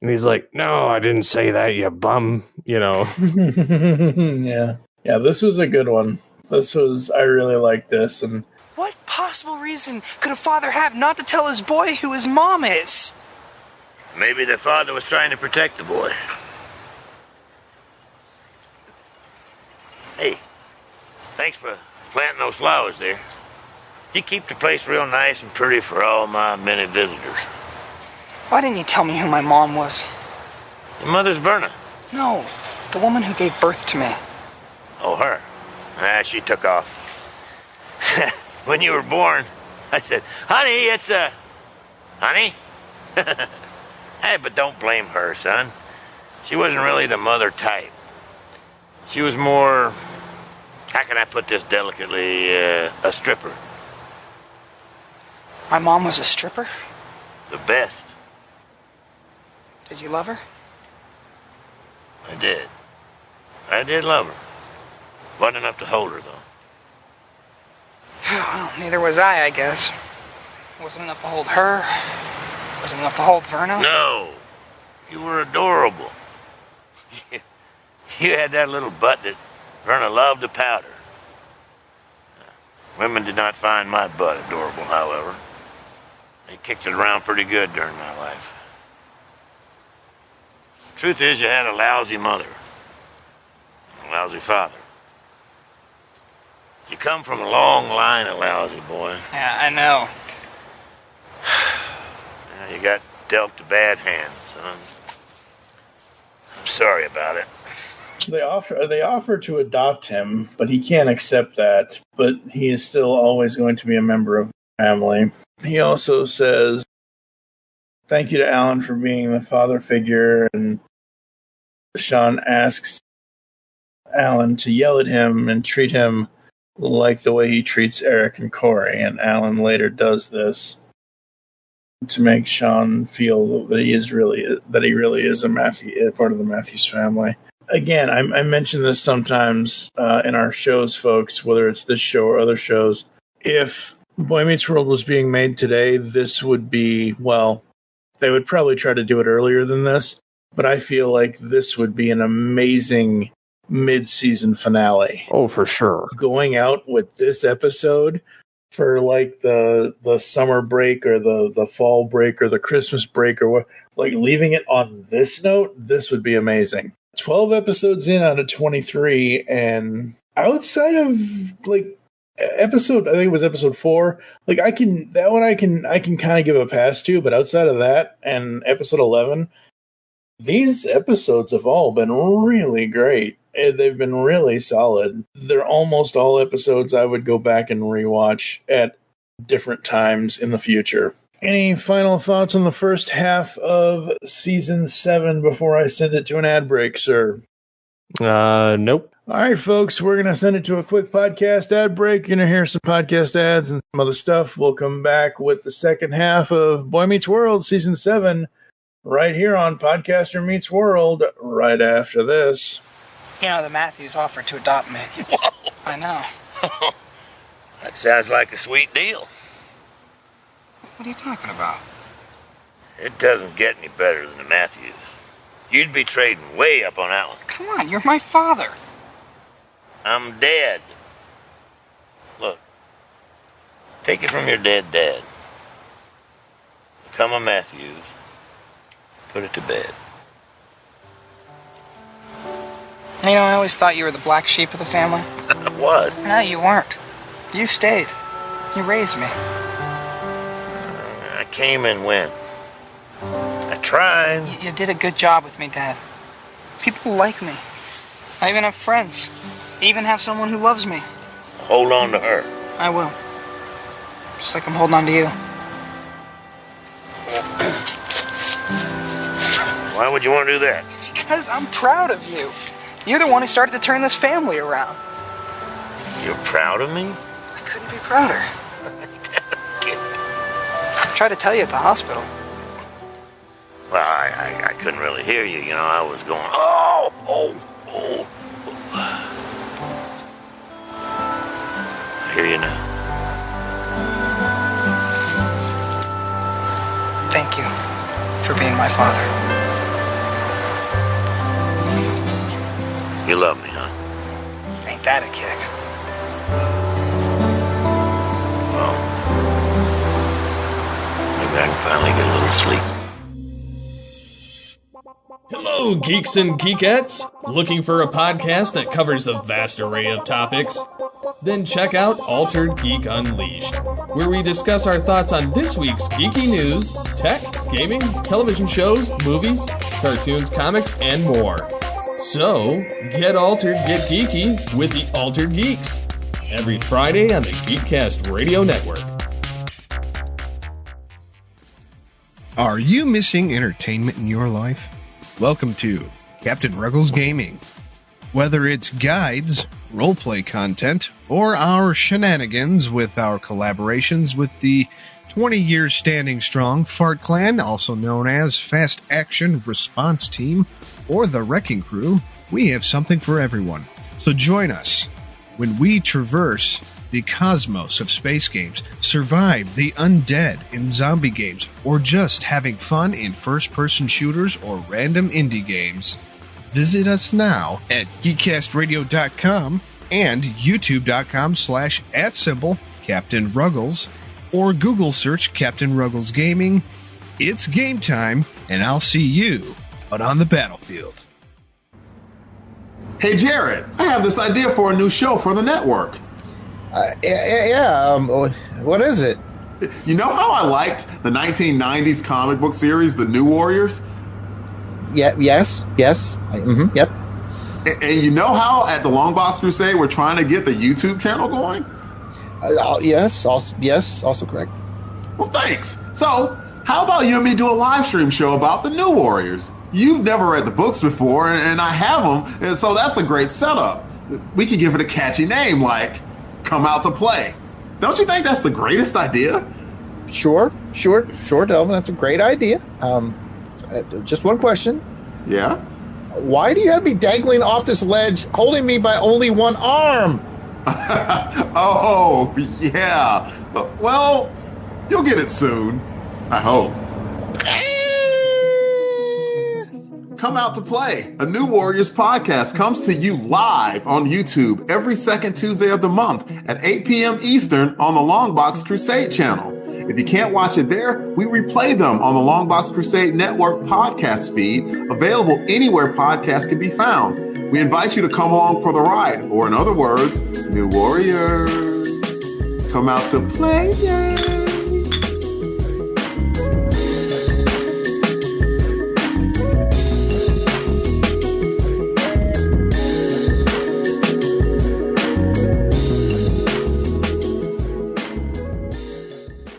S2: And he's like, no, I didn't say that, you bum, you know.
S1: Yeah, this was a good one. I really like this. And
S4: what possible reason could a father have not to tell his boy who his mom is?
S12: Maybe the father was trying to protect the boy. Hey, thanks for planting those flowers there. You keep the place real nice and pretty for all my many visitors.
S4: Why didn't you tell me who my mom was?
S12: Your mother's Verna.
S4: No, the woman who gave birth to me.
S12: Oh, her. She took off. When you were born, I said, honey, it's honey? Hey, but don't blame her, son. She wasn't really the mother type. She was more, how can I put this delicately, a stripper.
S4: My mom was a stripper?
S12: The best.
S4: Did you love her?
S12: I did. I did love her. Wasn't enough to hold her, though.
S4: Well, neither was I guess. Wasn't enough to hold her. Wasn't enough to hold Verna.
S12: No. You were adorable. You had that little butt that Verna loved to powder. Women did not find my butt adorable, however. They kicked it around pretty good during my life. Truth is, you had a lousy mother. A lousy father. You come from a long line of lousy, boy.
S4: Yeah, I know.
S12: You got dealt a bad hand, son. I'm sorry about it.
S1: They offer to adopt him, but he can't accept that. But he is still always going to be a member of the family. He also says, thank you to Alan for being the father figure, and Shawn asks Alan to yell at him and treat him like the way he treats Eric and Cory, and Alan later does this to make Shawn feel that he really is a part of the Matthews family. Again, I mention this sometimes in our shows, folks, whether it's this show or other shows. If Boy Meets World was being made today, this would be, well, They would probably try to do it earlier than this, but I feel like this would be an amazing mid-season finale.
S2: Oh, for sure.
S1: Going out with this episode for like the summer break or the fall break or the Christmas break or what, like leaving it on this note, this would be amazing. 12 episodes in out of 23, and outside of like episode, I think it was episode 4, like I can kind of give a pass to, but outside of that and episode 11, these episodes have all been really great. They've been really solid. They're almost all episodes I would go back and rewatch at different times in the future. Any final thoughts on the first half of season 7 before I send it to an ad break, sir?
S2: Nope.
S1: All right, folks, we're going to send it to a quick podcast ad break. You're going to hear some podcast ads and some other stuff. We'll come back with the second half of Boy Meets World season 7 right here on Podcaster Meets World right after this.
S4: You know, the Matthews offered to adopt me. I know.
S12: That sounds like a sweet deal.
S4: What are you talking about?
S12: It doesn't get any better than the Matthews. You'd be trading way up on that one.
S4: Come on, you're my father.
S12: I'm dead. Look, take it from your dead dad. Become a Matthews. Put it to bed.
S4: You know, I always thought you were the black sheep of the family.
S12: I was.
S4: No, you weren't. You stayed. You raised me.
S12: I came and went. I tried.
S4: You did a good job with me, Dad. People like me. I even have friends. I even have someone who loves me.
S12: Hold on to her.
S4: I will. Just like I'm holding on to you.
S12: Why would you want to do that?
S4: Because I'm proud of you. You're the one who started to turn this family around.
S12: You're proud of me?
S4: I couldn't be prouder. I tried to tell you at the hospital.
S12: Well, I couldn't really hear you. You know, I was going, oh. I hear you now.
S4: Thank you for being my father.
S12: You love me, huh?
S4: Ain't that a kick?
S12: Well, maybe I can finally get a little sleep.
S13: Hello, geeks and geekettes! Looking for a podcast that covers a vast array of topics? Then check out Altered Geek Unleashed, where we discuss our thoughts on this week's geeky news, tech, gaming, television shows, movies, cartoons, comics, and more. So, get altered, get geeky with the Altered Geeks. Every Friday on the Geekcast Radio Network.
S14: Are you missing entertainment in your life? Welcome to Captain Ruggles Gaming. Whether it's guides, roleplay content, or our shenanigans with our collaborations with the 20 years standing strong Fart Clan, also known as Fast Action Response Team, or the Wrecking Crew, we have something for everyone. So join us when we traverse the cosmos of space games, survive the undead in zombie games, or just having fun in first-person shooters or random indie games. Visit us now at geekcastradio.com and youtube.com/@Captain Ruggles, or Google search Captain Ruggles Gaming. It's game time, and I'll see you out on the battlefield.
S15: Hey Jared, I have this idea for a new show for the network.
S16: What is it?
S15: You know how I liked the 1990s comic book series, The New Warriors?
S16: Yep.
S15: And you know how at the Long Box Crusade we're trying to get the YouTube channel going?
S16: Yes, also correct.
S15: Well, thanks. So, how about you and me do a live stream show about the New Warriors? You've never read the books before, and I have them, and so that's a great setup. We could give it a catchy name like Come Out to Play. Don't you think that's the greatest idea?
S16: Sure, Delvin. That's a great idea. Just one question.
S15: Yeah?
S16: Why do you have me dangling off this ledge, holding me by only one arm?
S15: Oh, yeah. Well, you'll get it soon. I hope. Come Out to Play, a New Warriors podcast, comes to you live on YouTube every second Tuesday of the month at 8 p.m. Eastern on the Longbox Crusade channel. If you can't watch it there, we replay them on the Longbox Crusade Network podcast feed, available anywhere podcasts can be found. We invite you to come along for the ride, or in other words, New Warriors, come out to play.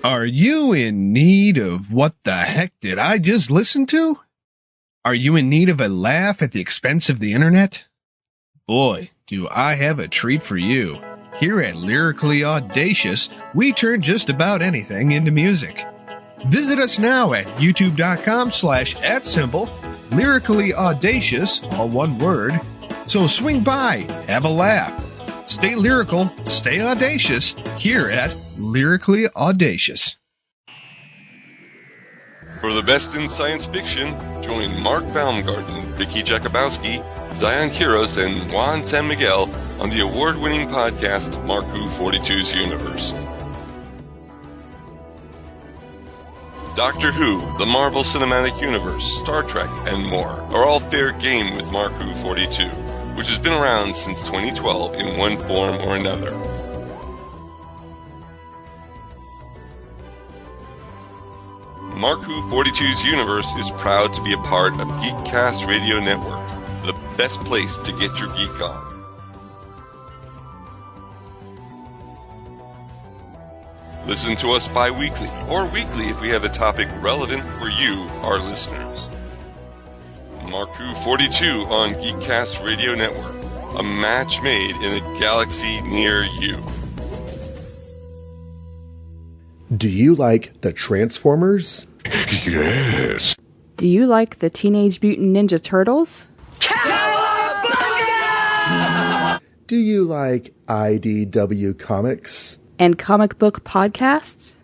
S14: Are you in need of what the heck did I just listen to? Are you in need of a laugh at the expense of the internet? Boy, do I have a treat for you. Here at Lyrically Audacious, we turn just about anything into music. Visit us now at youtube.com/@symbol, Lyrically Audacious, all one word. So swing by, have a laugh. Stay lyrical, stay audacious, here at Lyrically Audacious.
S17: For the best in science fiction, join Mark Baumgarten, Vicky Jakubowski, Zion Kiros, and Juan San Miguel on the award-winning podcast Marku 42's Universe. Doctor Who, the Marvel Cinematic Universe, Star Trek, and more are all fair game with Marku 42, which has been around since 2012 in one form or another. Marku 42's Universe is proud to be a part of Geekcast Radio Network, the best place to get your geek on. Listen to us bi-weekly or weekly if we have a topic relevant for you, our listeners. Marku 42 on Geekcast Radio Network, a match made in a galaxy near you.
S18: Do you like the Transformers? Yes.
S19: Do you like the Teenage Mutant Ninja Turtles?
S18: Do you like IDW Comics?
S19: And comic book podcasts?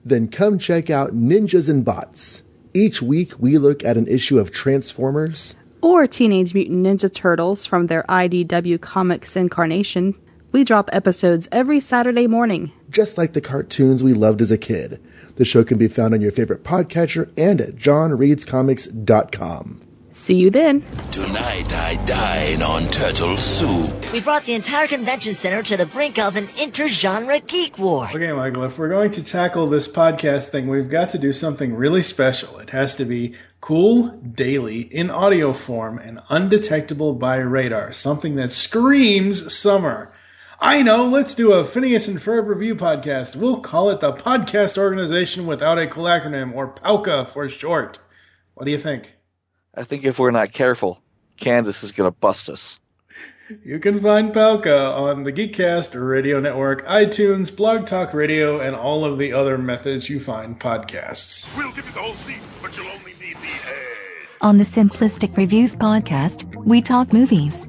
S18: Then come check out Ninjas and Bots. Each week we look at an issue of Transformers
S19: or Teenage Mutant Ninja Turtles from their IDW Comics incarnation. We drop episodes every Saturday morning.
S18: Just like the cartoons we loved as a kid. The show can be found on your favorite podcatcher and at johnreadscomics.com.
S19: See you then.
S20: Tonight I dine on turtle soup.
S21: We brought the entire convention center to the brink of an inter-genre geek war.
S22: Okay, Michael, if we're going to tackle this podcast thing, we've got to do something really special. It has to be cool, daily, in audio form, and undetectable by radar. Something that screams summer. I know, let's do a Phineas and Ferb review podcast. We'll call it the Podcast Organization Without a Cool Acronym, or POWCA for short. What do you think?
S23: I think if we're not careful, Candace is going to bust us.
S22: You can find POWCA on the Geekcast Radio Network, iTunes, Blog Talk Radio, and all of the other methods you find podcasts.
S7: We'll give you the whole seat, but you'll only need the edge.
S24: On the Simplistic Reviews podcast, we talk movies.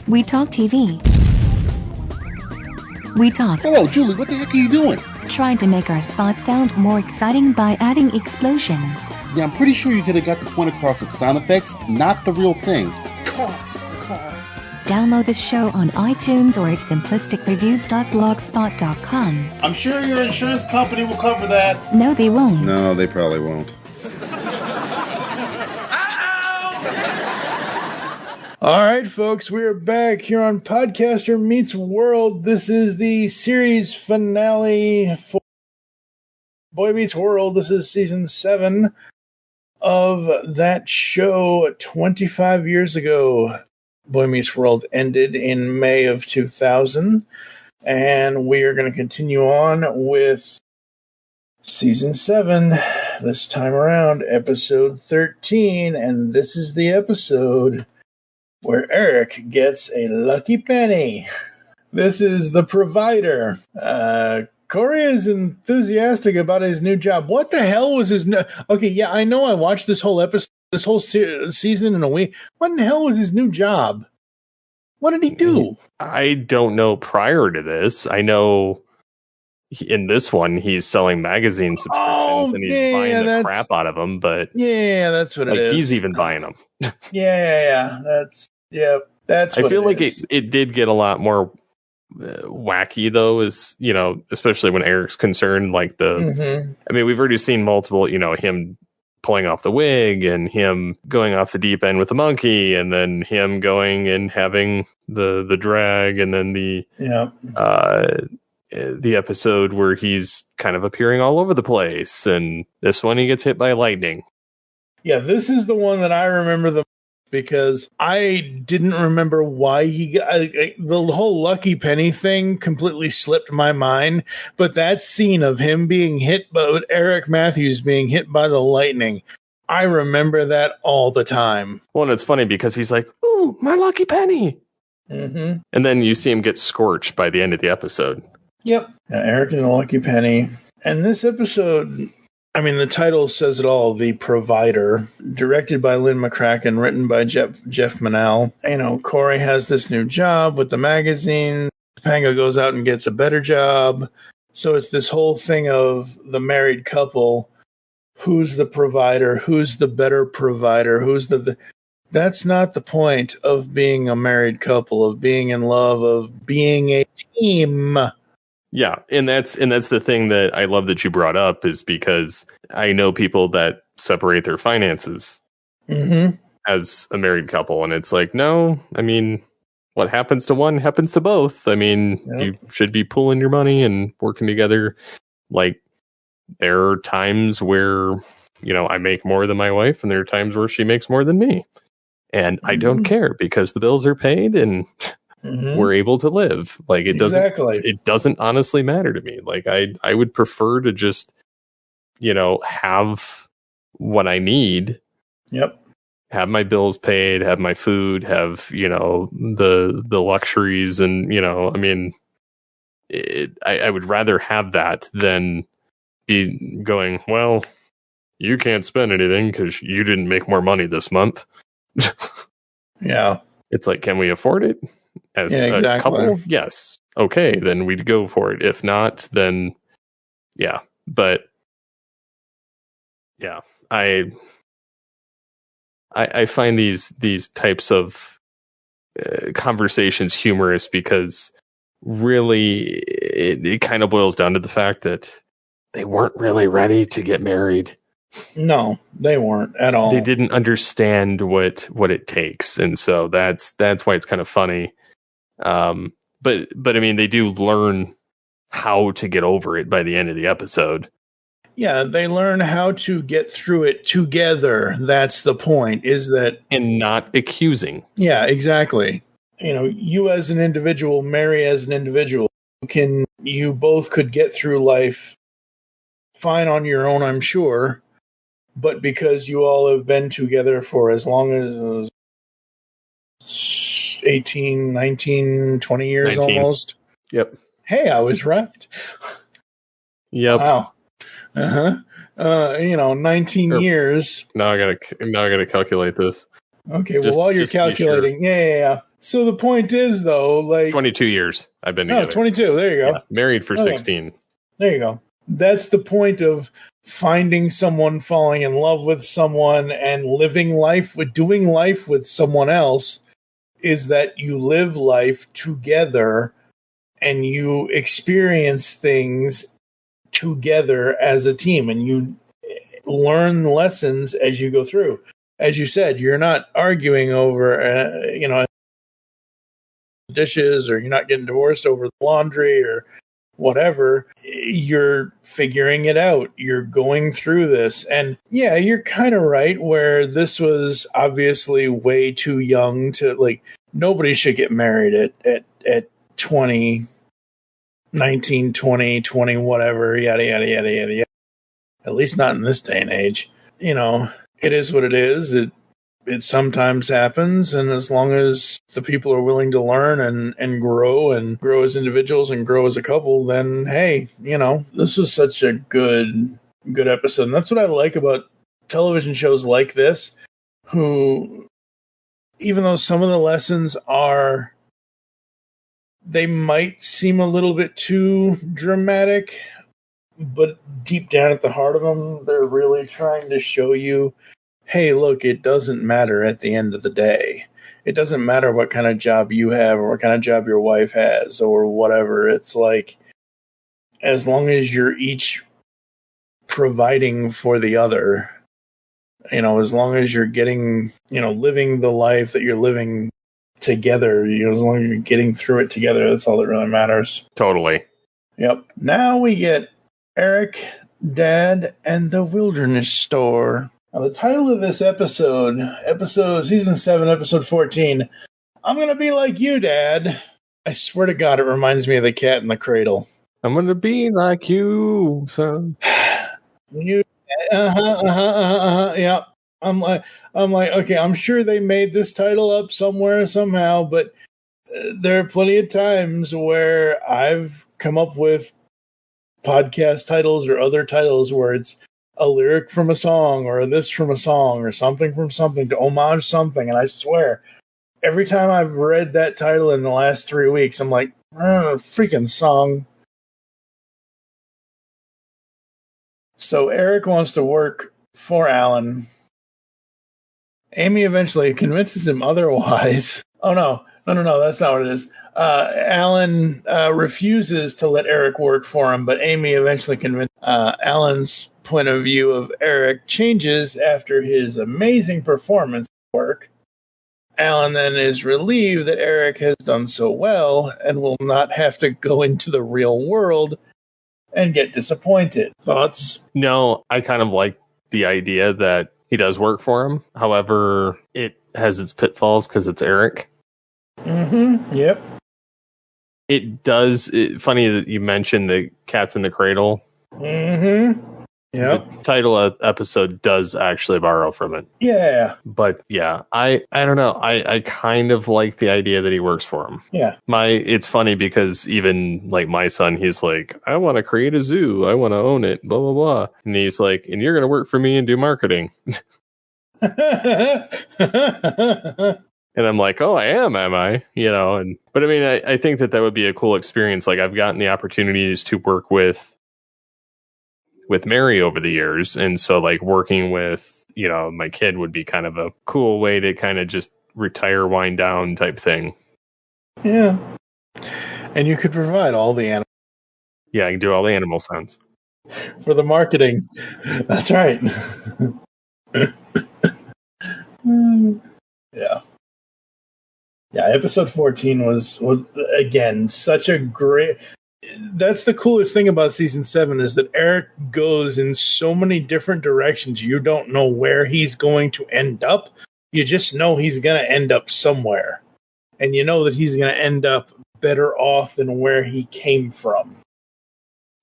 S24: We talk TV. We talk...
S25: Hello, Julie, what the heck are you doing?
S24: Trying to make our spots sound more exciting by adding explosions.
S25: Yeah, I'm pretty sure you could have got the point across with sound effects, not the real thing.
S22: Car.
S24: Download the show on iTunes or at simplisticreviews.blogspot.com.
S25: I'm sure your insurance company will cover that.
S24: No, they won't.
S25: No, they probably won't.
S1: All right, folks, we're back here on Podcaster Meets World. This is the series finale for Boy Meets World. This is season 7 of that show 25 years ago. Boy Meets World ended in May of 2000, and we are going to continue on with season 7, this time around, episode 13, and this is the episode where Eric gets a lucky penny. This is The Provider. Cory is enthusiastic about his new job. What the hell was his... Okay, yeah, I know I watched this whole episode, this whole season in a week. What in the hell was his new job? What did he do?
S2: I don't know prior to this. I know in this one, he's selling magazine subscriptions and he's buying the crap out of them. But
S1: that's what it is.
S2: He's even buying them.
S1: Yeah. That's.
S2: I
S1: what
S2: feel
S1: it
S2: like
S1: is.
S2: it did get a lot more wacky though, is especially when Eric's concerned. Like I mean, we've already seen multiple, him pulling off the wig and him going off the deep end with the monkey, and then him going and having the drag, and then the episode where he's kind of appearing all over the place, and this one he gets hit by lightning.
S1: Yeah, this is the one that I remember the because I didn't remember why he got the whole Lucky Penny thing completely slipped my mind. But that scene of him being hit by Eric Matthews being hit by the lightning, I remember that all the time.
S2: Well, and it's funny because he's like, "Ooh, my Lucky Penny," and then you see him get scorched by the end of the episode.
S1: Yep, Eric and the Lucky Penny, and this episode. I mean, the title says it all. The Provider, directed by Lynn McCracken, written by Jeff Manel. Cory has this new job with the magazine. Topanga goes out and gets a better job. So it's this whole thing of the married couple. Who's the provider? Who's the better provider? Who's the That's not the point of being a married couple, of being in love, of being a team.
S2: Yeah, and that's the thing that I love that you brought up, is because I know people that separate their finances as a married couple, and it's like, no, I mean, what happens to one happens to both. I mean, you should be pooling your money and working together. Like, there are times where, I make more than my wife, and there are times where she makes more than me. And I don't care, because the bills are paid and we're able to live. Like, it doesn't honestly matter to me. Like, I would prefer to just, have what I need.
S1: Yep.
S2: Have my bills paid, have my food, have, the luxuries. And, I mean, I would rather have that than be going, well, you can't spend anything because you didn't make more money this month.
S1: Yeah.
S2: It's like, can we afford it as a couple? Yes. Okay, then we'd go for it. If not, then yeah. But yeah, I find these types of conversations humorous, because really it kind of boils down to the fact that they weren't really ready to get married.
S1: No, they weren't at all.
S2: They didn't understand what it takes, and so that's why it's kind of funny. But I mean, they do learn how to get over it by the end of the episode.
S1: Yeah, they learn how to get through it together. That's the point, is that...
S2: And not accusing.
S1: Yeah, exactly. You as an individual, Mary as an individual, you both could get through life fine on your own, I'm sure. But because you all have been together for as long as 18, 19, 20 years
S2: 19.
S1: Almost.
S2: Yep.
S1: Hey, I was right.
S2: Yep.
S1: Wow. 19 years.
S2: Now I gotta calculate this.
S1: Okay, well, while you're calculating, yeah. So the point is, though, like
S2: 22 years I've been together.
S1: 22. There you go.
S2: Yeah, married for 16.
S1: There you go. That's the point of finding someone, falling in love with someone, and doing life with someone else, is that you live life together and you experience things together as a team, and you learn lessons as you go through. As you said, you're not arguing over, dishes, or you're not getting divorced over the laundry or whatever. You're figuring it out. You're going through this. And yeah, you're kind of right, where this was obviously way too young to, like, nobody should get married at 20, 19, 20, whatever, yada, yada, yada, yada, yada. At least not in this day and age. It is what it is. It sometimes happens, and as long as the people are willing to learn and grow as individuals and grow as a couple, then hey, this was such a good episode. And that's what I like about television shows like this, who, even though some of the lessons are they might seem a little bit too dramatic, but deep down at the heart of them, they're really trying to show you, hey, look, it doesn't matter at the end of the day. It doesn't matter what kind of job you have or what kind of job your wife has or whatever. It's like, as long as you're each providing for the other, as long as you're getting, living the life that you're living together, as long as you're getting through it together, that's all that really matters.
S2: Totally.
S1: Yep. Now we get Eric, Dad, and the Wilderness Store. Now, the title of this episode, season 7, episode 14, I'm going to be like you, Dad. I swear to God, it reminds me of the Cat in the Cradle.
S2: I'm going to be like you, son.
S1: Yeah. I'm like, okay, I'm sure they made this title up somewhere, somehow, but there are plenty of times where I've come up with podcast titles or other titles where it's a lyric from a song or this from a song or something from something to homage something. And I swear, every time I've read that title in the last 3 weeks, I'm like, freaking song. So Eric wants to work for Alan. Amy eventually convinces him otherwise. Oh, no, that's not what it is. Alan refuses to let Eric work for him, but Amy eventually convinces Alan's point of view of Eric changes after his amazing performance work. Alan then is relieved that Eric has done so well and will not have to go into the real world and get disappointed. Thoughts?
S2: No, I kind of like the idea that he does work for him. However, it has its pitfalls because it's Eric.
S1: Mm-hmm. Yep.
S2: It does. Funny that you mentioned the Cats in the Cradle.
S1: Mm-hmm. Yep.
S2: The title of episode does actually borrow from it.
S1: Yeah.
S2: But yeah, I don't know. I kind of like the idea that he works for him.
S1: Yeah.
S2: It's funny because even like my son, he's like, I want to create a zoo. I want to own it, blah, blah, blah. And he's like, and you're going to work for me and do marketing. And I'm like, oh, I am I? But I mean, I think that would be a cool experience. Like I've gotten the opportunities to work with Mary over the years. And so like working with, my kid would be kind of a cool way to kind of just retire, wind down type thing.
S1: Yeah. And you could provide all the animals.
S2: Yeah, I can do all the animal sounds.
S1: For the marketing. That's right. Yeah. Yeah, episode 14 was again such a great. That's the coolest thing about season 7 is that Eric goes in so many different directions. You don't know where he's going to end up. You just know he's going to end up somewhere. And you know that he's going to end up better off than where he came from.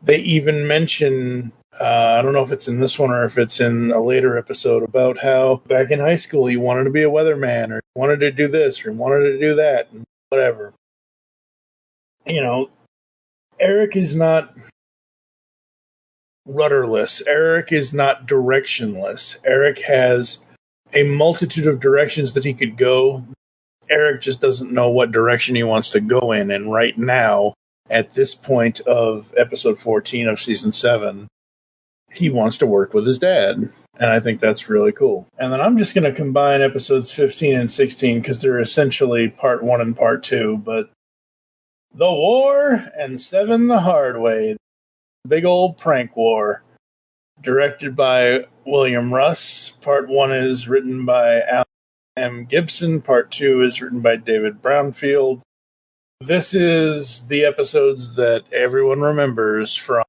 S1: They even mention, I don't know if it's in this one or if it's in a later episode, about how back in high school he wanted to be a weatherman or he wanted to do this or he wanted to do that and whatever. Eric is not rudderless. Eric is not directionless. Eric has a multitude of directions that he could go. Eric just doesn't know what direction he wants to go in. And right now, at this point of episode 14 of season 7, he wants to work with his dad. And I think that's really cool. And then I'm just going to combine episodes 15 and 16 because they're essentially part 1 and part 2. But The War and 7 the Hard Way. Big old prank war. Directed by William Russ. Part 1 is written by Alan M. Gibson. Part 2 is written by David Brownfield. This is the episodes that everyone remembers from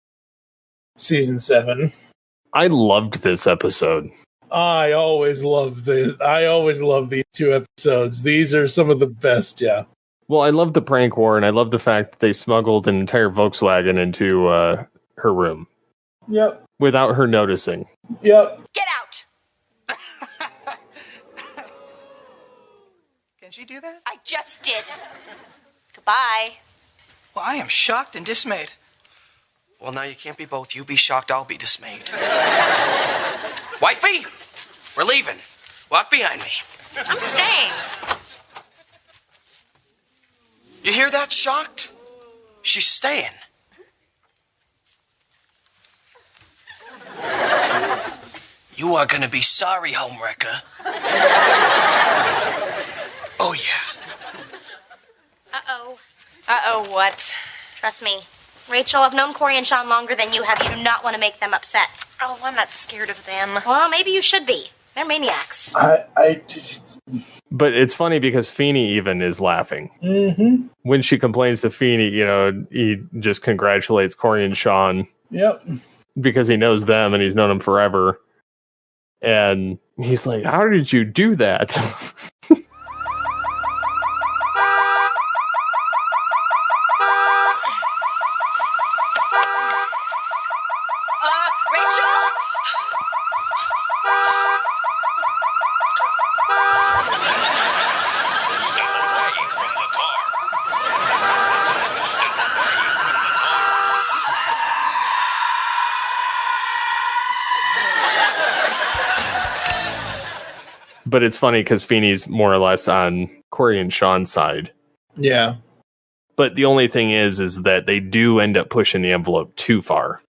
S1: season 7.
S2: I loved this episode.
S1: I always love these 2 episodes. These are some of the best, yeah.
S2: Well, I love the prank war, and I love the fact that they smuggled an entire Volkswagen into her room.
S1: Yep.
S2: Without her noticing.
S1: Yep.
S6: Get out!
S4: Can she do that?
S6: I just did. Goodbye.
S4: Well, I am shocked and dismayed. Well, now you can't be both. You be shocked, I'll be dismayed. Wifey, we're leaving. Walk behind me.
S6: I'm staying.
S4: You hear that, Shocked? She's staying. You are gonna be sorry, homewrecker. Oh, yeah.
S3: Uh-oh. Uh-oh, what? Trust me. Rachel, I've known Cory and Shawn longer than you have. You do not want to make them upset.
S6: Oh, I'm not scared of them.
S3: Well, maybe you should be. They're maniacs.
S2: But it's funny because Feeney even is laughing.
S1: Mm-hmm.
S2: When she complains to Feeney, he just congratulates Cory and Shawn.
S1: Yep.
S2: Because he knows them and he's known them forever. And he's like, how did you do that? But it's funny because Feeney's more or less on Cory and Shawn's side.
S1: Yeah.
S2: But the only thing is that they do end up pushing the envelope too far.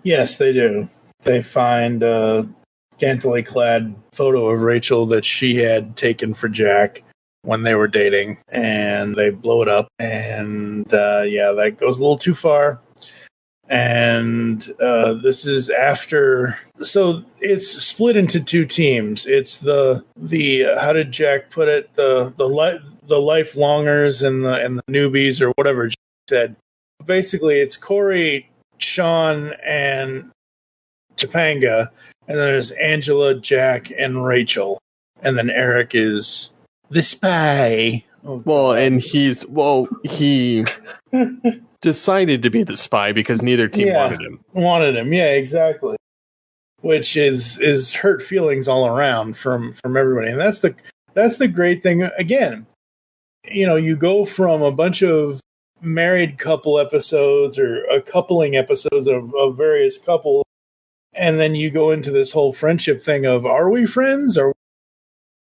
S1: Yes, they do. They find a scantily clad photo of Rachel that she had taken for Jack when they were dating, and they blow it up. And that goes a little too far. And this is after, so it's split into two teams. It's the how did Jack put it? The lifelongers and the newbies, or whatever Jack said. Basically, it's Cory, Shawn, and Topanga, and then there's Angela, Jack, and Rachel, and then Eric is the spy.
S2: Well, and he decided to be the spy because neither team wanted him.
S1: Yeah, exactly. Which is hurt feelings all around from everybody, and that's the great thing. Again, you go from a bunch of married couple episodes or a coupling episodes of various couples, and then you go into this whole friendship thing of, are we friends? Are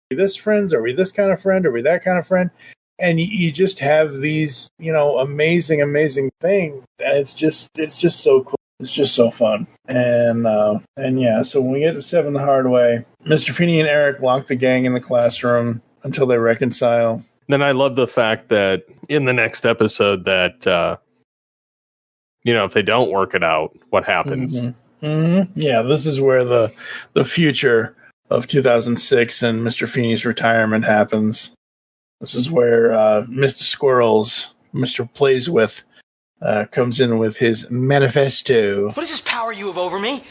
S1: we this friends? Are we this kind of friend? Are we that kind of friend? And you just have these, amazing, amazing things. And it's just so cool. It's just so fun. And so when we get to Seven the Hard Way, Mr. Feeney and Eric lock the gang in the classroom until they reconcile.
S2: Then I love the fact that in the next episode that, if they don't work it out, what happens?
S1: Mm-hmm. Mm-hmm. Yeah, this is where the future of 2006 and Mr. Feeney's retirement happens. This is where Mr. Squirrels, Mr. Plays With, comes in with his manifesto.
S4: What is this power you have over me?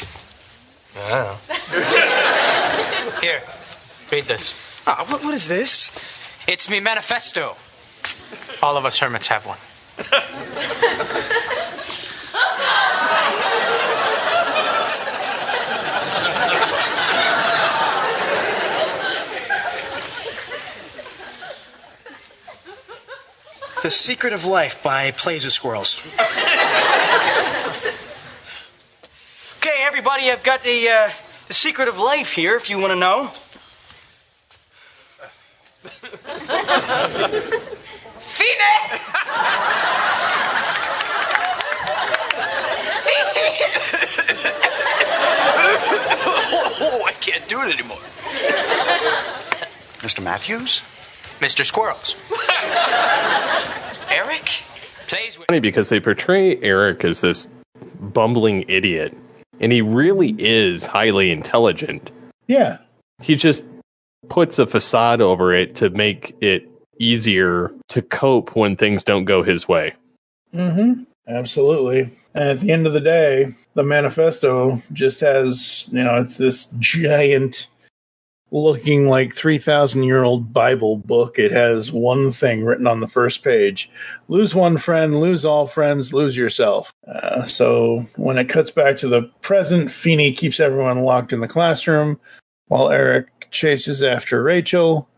S4: I don't know. Here, read this. What is this? It's me manifesto. All of us hermits have one. The Secret of Life by Plays with Squirrels. Okay, everybody, I've got the Secret of Life here, if you want to know. Feeney! Oh, I can't do it anymore.
S5: Mr. Matthews?
S4: Mr. Squirrels. Eric plays with...
S2: Funny because they portray Eric as this bumbling idiot, and he really is highly intelligent.
S1: Yeah.
S2: He just puts a facade over it to make it easier to cope when things don't go his way.
S1: Mm-hmm. Absolutely. And at the end of the day, the manifesto just has, it's this giant looking like 3,000-year-old Bible book. It has one thing written on the first page: lose one friend, lose all friends, lose yourself. So when it cuts back to the present, Feeney keeps everyone locked in the classroom while Eric chases after Rachel.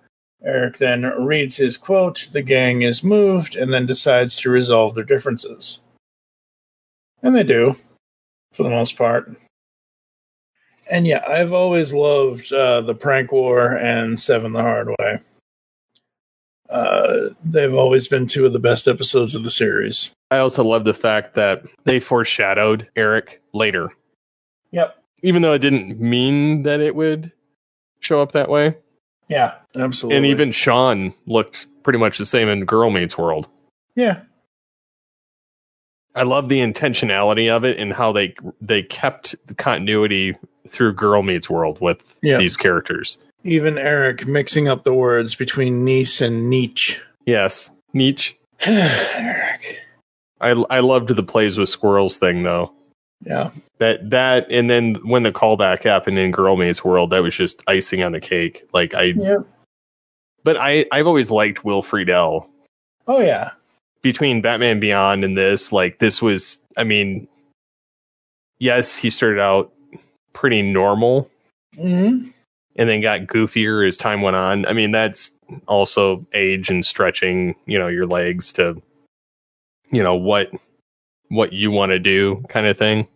S1: Eric then reads his quote, "The gang is moved," and then decides to resolve their differences. And they do, for the most part. And yeah, I've always loved the Prank War and Seven the Hard Way. They've always been two of the best episodes of the series.
S2: I also love the fact that they foreshadowed Eric later.
S1: Yep.
S2: Even though it didn't mean that it would show up that way.
S1: Yeah, absolutely.
S2: And even Shawn looked pretty much the same in Girl Meets World.
S1: Yeah.
S2: I love the intentionality of it and how they kept the continuity through Girl Meets World with these characters.
S1: Even Eric mixing up the words between niece and niche.
S2: Yes, niche.
S1: Eric.
S2: I loved the plays with squirrels thing though.
S1: Yeah.
S2: That and then when the callback happened in Girl Meets World, that was just icing on the cake. Like But I've always liked Will Friedle.
S1: Oh yeah.
S2: Between Batman Beyond and this, like this was, I mean, yes, he started out pretty normal.
S1: Mm-hmm.
S2: And then got goofier as time went on. I mean, that's also age and stretching, your legs to, what you want to do kind of thing.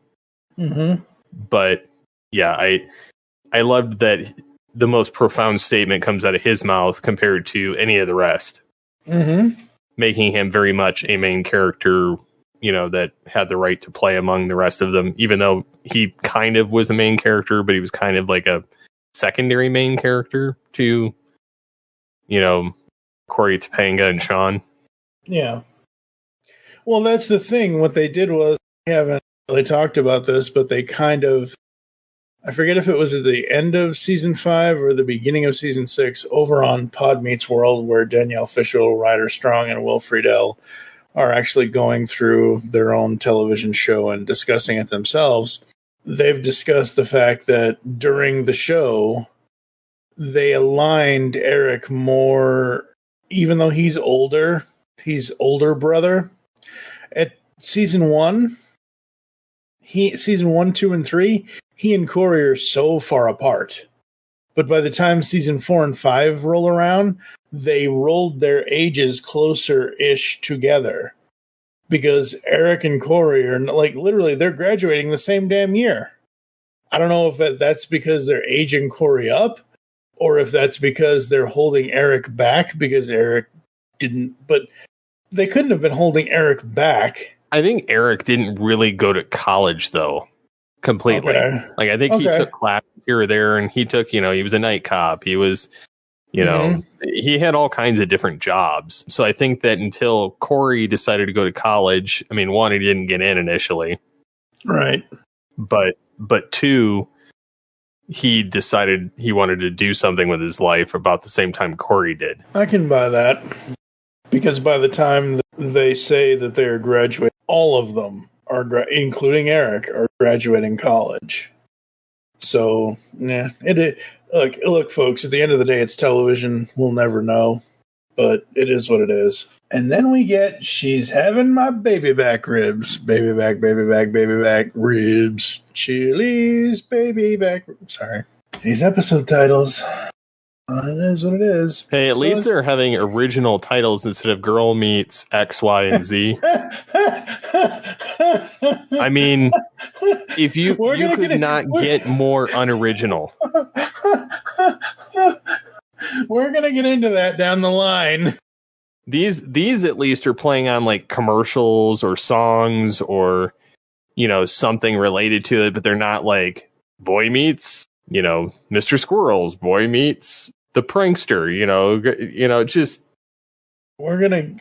S1: Mm-hmm.
S2: But yeah, I loved that the most profound statement comes out of his mouth compared to any of the rest.
S1: Mm-hmm.
S2: Making him very much a main character, that had the right to play among the rest of them, even though he kind of was the main character, but he was kind of like a secondary main character to, Cory, Topanga, and Shawn.
S1: Yeah. Well, that's the thing. What they did was, we haven't really talked about this, but they kind of, I forget if it was at the end of season 5 or the beginning of season 6, over on Pod Meets World, where Danielle Fishel, Ryder Strong, and Will Friedle are actually going through their own television show and discussing it themselves. They've discussed the fact that during the show, they aligned Eric more, even though he's older brother. At season 1, season 1, 2, and 3, he and Cory are so far apart. But by the time season 4 and 5 roll around, they rolled their ages closer-ish together. Because Eric and Cory are, like, literally, they're graduating the same damn year. I don't know if that's because they're aging Cory up, or if that's because they're holding Eric back because Eric didn't. But they couldn't have been holding Eric back.
S2: I think Eric didn't really go to college, though, completely. Okay. Like, I think he took classes here or there, and he took, he was a night cop. He was, he had all kinds of different jobs. So I think that until Cory decided to go to college, I mean, one, he didn't get in initially.
S1: Right.
S2: But two, he decided he wanted to do something with his life about the same time Cory did.
S1: I can buy that. Because by the time they say that they're graduating, all of them are, including Eric, are graduating college. So, yeah, look, folks, at the end of the day, it's television. We'll never know, but it is what it is. And then we get, she's having my baby back ribs. Baby back ribs. Chili's baby back. Sorry. These episode titles. It is what it is.
S2: Hey, at least they're having original titles instead of Girl Meets X, Y, and Z. I mean, if you could not get more unoriginal.
S1: We're going to get into that down the line.
S2: These at least are playing on like commercials or songs or, something related to it, but they're not like Boy Meets, Mr. Squirrels, Boy Meets the Prankster, just
S1: we're gonna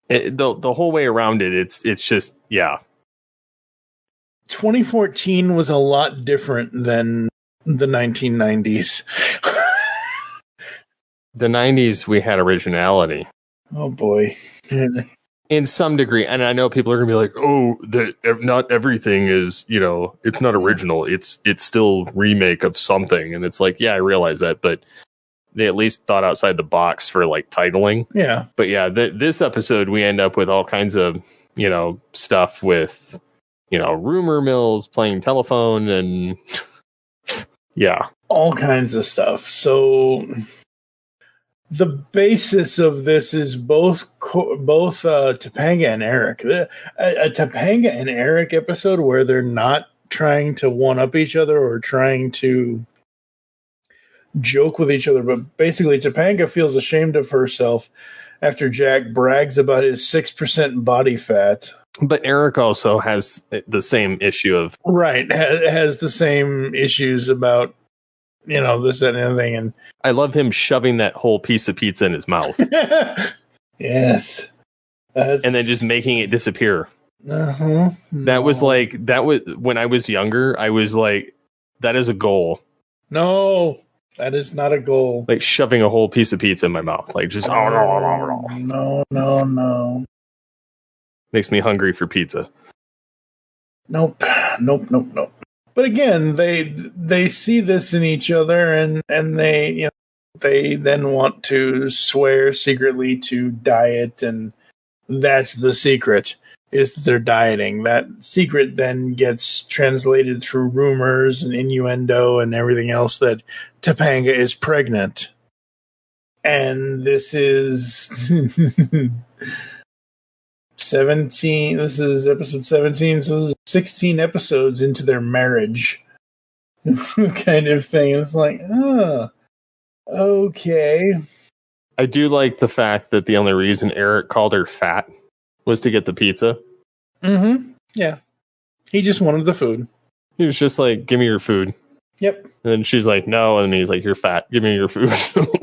S2: the whole way around it. It's just
S1: 2014 was a lot different than the 1990s.
S2: The 90s, we had originality.
S1: Oh boy.
S2: In some degree, and I know people are gonna be like, "Oh, not everything is, it's not original. It's still remake of something." And it's like, yeah, I realize that, but they at least thought outside the box for like titling.
S1: Yeah.
S2: But yeah, this episode we end up with all kinds of stuff with rumor mills playing telephone and yeah,
S1: all kinds of stuff. So the basis of this is both Topanga and Eric. A Topanga and Eric episode where they're not trying to one up each other or trying to joke with each other. But basically, Topanga feels ashamed of herself after Jack brags about his 6% body fat.
S2: But Eric also has the same issue of...
S1: Right, has the same issues about, this, that, and the other thing. And
S2: I love him shoving that whole piece of pizza in his mouth.
S1: Yes.
S2: And then just making it disappear.
S1: Uh-huh.
S2: That was when I was younger, I was like, that is a goal.
S1: No, that is not a goal.
S2: Like shoving a whole piece of pizza in my mouth. Like just...
S1: No.
S2: Makes me hungry for pizza.
S1: Nope. But again, they see this in each other, and they they then want to swear secretly to diet, and that's the secret, is that they're dieting. That secret then gets translated through rumors and innuendo and everything else that Topanga is pregnant. And this is 17. This is episode 17. So this is 16 episodes into their marriage kind of thing. It's like, okay.
S2: I do like the fact that the only reason Eric called her fat was to get the pizza.
S1: Mm-hmm. Yeah. He just wanted the food.
S2: He was just like, give me your food.
S1: Yep.
S2: And then she's like, no. And he's like, you're fat. Give me your food.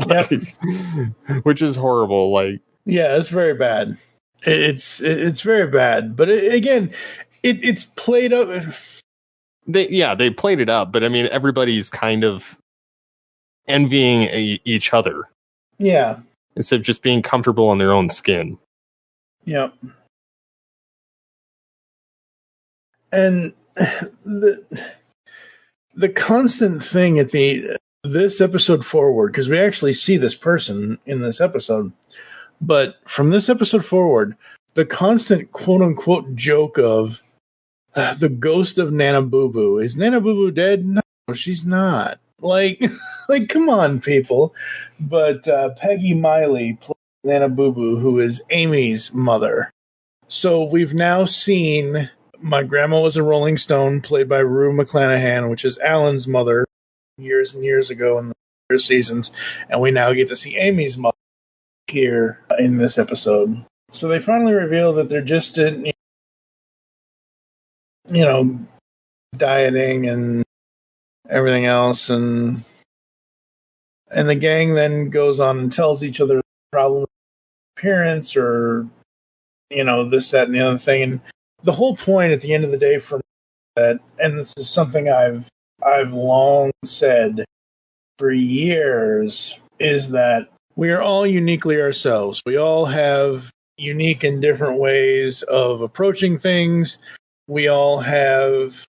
S1: Yep.
S2: Which is horrible. Like,
S1: yeah, it's very bad. It's very bad. But it's played up.
S2: They played it up. But I mean, everybody's kind of envying each other.
S1: Yeah.
S2: Instead of just being comfortable in their own skin.
S1: Yep. And the constant thing at this episode forward, because we actually see this person in this episode, but from this episode forward, the constant quote unquote joke of the ghost of Nana Boo Boo. Is Nana Boo Boo dead? No, she's not. Like, come on, people. But Peggy Miley plays Nana Boo Boo, who is Amy's mother. So we've now seen My Grandma Was a Rolling Stone, played by Rue McClanahan, which is Alan's mother years and years ago in the first seasons. And we now get to see Amy's mother here in this episode. So they finally reveal that they're just, dieting and everything else. And the gang then goes on and tells each other the problem with appearance or, this, that, and the other thing. And the whole point at the end of the day for that, and this is something I've long said for years, is that we are all uniquely ourselves. We all have unique and different ways of approaching things. We all have,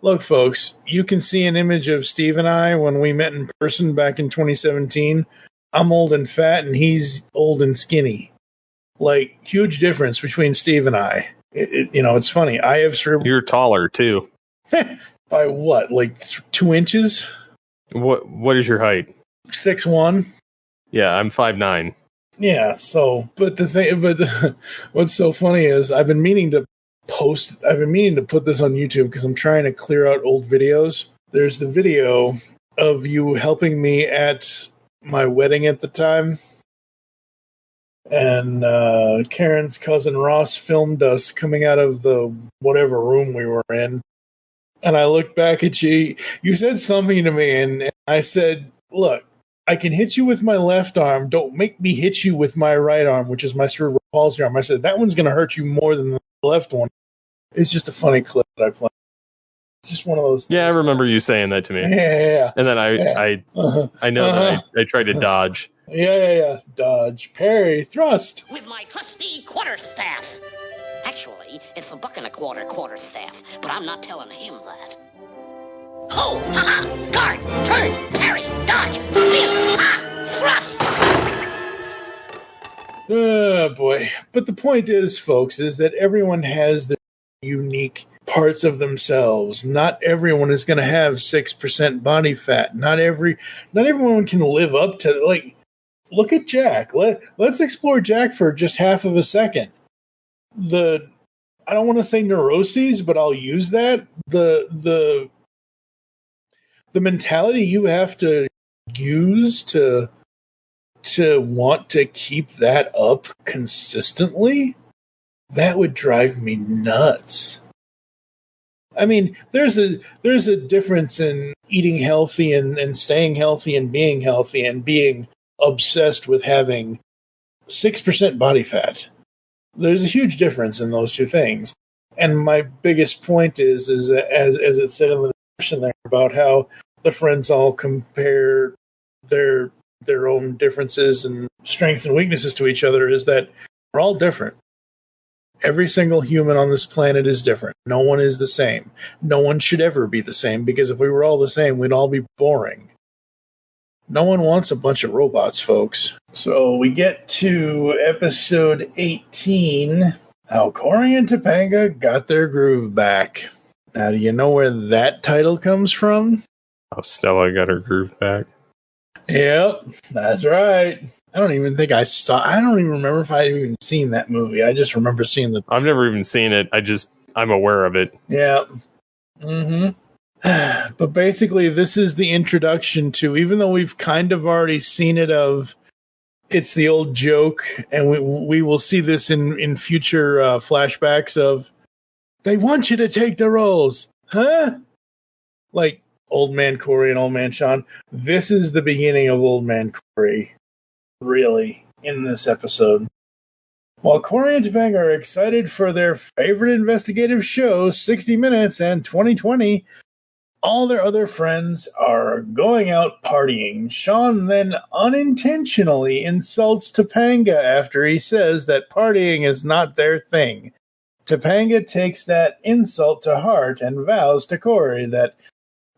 S1: look, folks, you can see an image of Steve and I when we met in person back in 2017. I'm old and fat, and he's old and skinny. Huge difference between Steve and I. It's funny. I have
S2: You're taller too.
S1: By what? 2 inches?
S2: What is your height?
S1: 6'1".
S2: Yeah, I'm 5'9".
S1: Yeah. So, what's so funny is I've been meaning to put this on YouTube because I'm trying to clear out old videos. There's the video of you helping me at my wedding at the time. And Karen's cousin Ross filmed us coming out of the whatever room we were in. And I looked back at you. You said something to me, and I said, look, I can hit you with my left arm. Don't make me hit you with my right arm, which is my cerebral palsy arm. I said, that one's going to hurt you more than the left one. It's just a funny clip that I played. It's just one of those things.
S2: Yeah, I remember you saying that to me.
S1: Yeah.
S2: And then I know that I tried to dodge.
S1: Yeah. Dodge, parry, thrust.
S5: With my trusty quarterstaff. Actually, it's a buck and a quarterstaff, but I'm not telling him that. Ho! Ha-ha! Guard! Turn! Parry! Dodge! Spin! Ha! Thrust!
S1: Oh, boy. But the point is, folks, is that everyone has their unique parts of themselves. Not everyone is going to have 6% body fat. Not everyone can live up to, look at Jack. Let's explore Jack for just half of a second. I don't want to say neuroses, but I'll use that. The mentality you have to use to want to keep that up consistently, that would drive me nuts. I mean, there's a difference in eating healthy and staying healthy and being obsessed with having 6% body fat. There's a huge difference in those two things. And my biggest point is as it said in the description there about how the friends all compare their own differences and strengths and weaknesses to each other, is that we're all different. Every single human on this planet is different. No one is the same. No one should ever be the same, because if we were all the same, we'd all be boring. No one wants a bunch of robots, folks. So we get to episode 18, how Cory and Topanga got their groove back. Now, do you know where that title comes from?
S2: How Stella got her groove back.
S1: Yep, that's right. I don't even remember if I'd even seen that movie. I just remember seeing
S2: I've never even seen it. I'm aware of it.
S1: Yeah. Mm-hmm. But basically, this is the introduction to, even though we've kind of already seen it it's the old joke, and we will see this in future flashbacks of, they want you to take the roles, huh? Like Old Man Cory and Old Man Shawn. This is the beginning of Old Man Cory, really, in this episode. While Cory and Topanga are excited for their favorite investigative show, 60 Minutes and 2020, all their other friends are going out partying. Shawn then unintentionally insults Topanga after he says that partying is not their thing. Topanga takes that insult to heart and vows to Cory that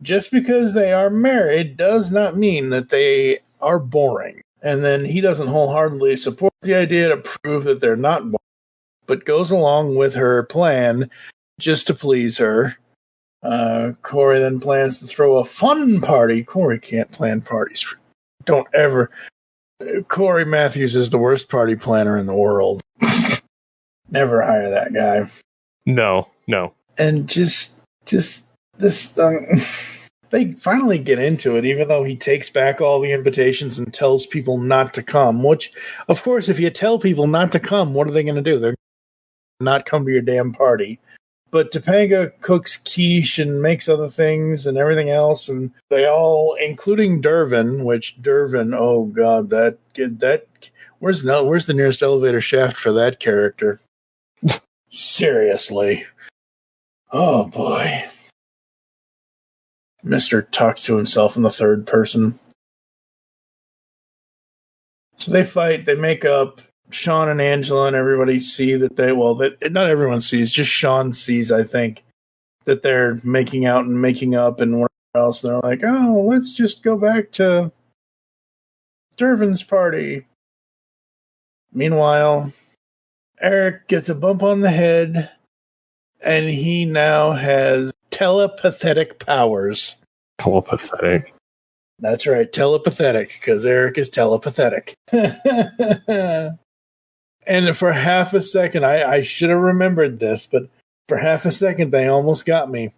S1: just because they are married does not mean that they are boring. And then he doesn't wholeheartedly support the idea to prove that they're not boring, but goes along with her plan just to please her. Cory then plans to throw a fun party. Cory can't plan parties. Don't ever. Cory Matthews is the worst party planner in the world. Never hire that guy.
S2: No.
S1: And just this. They finally get into it, even though he takes back all the invitations and tells people not to come. Which, of course, if you tell people not to come, what are they going to do? They're not come to your damn party. But Topanga cooks quiche and makes other things and everything else, and they all, including Dervin, oh god, that where's the nearest elevator shaft for that character? Seriously. Oh boy. Mr. talks to himself in the third person. So they fight, they make up. Shawn and Angela and everybody see that not everyone sees, just Shawn sees, I think, that they're making out and making up and whatever else. They're like, oh, let's just go back to Dervin's party. Meanwhile, Eric gets a bump on the head, and he now has telepathetic powers.
S2: Telepathetic?
S1: That's right, telepathetic, because Eric is telepathetic. And for half a second, I should have remembered this, but for half a second, they almost got me.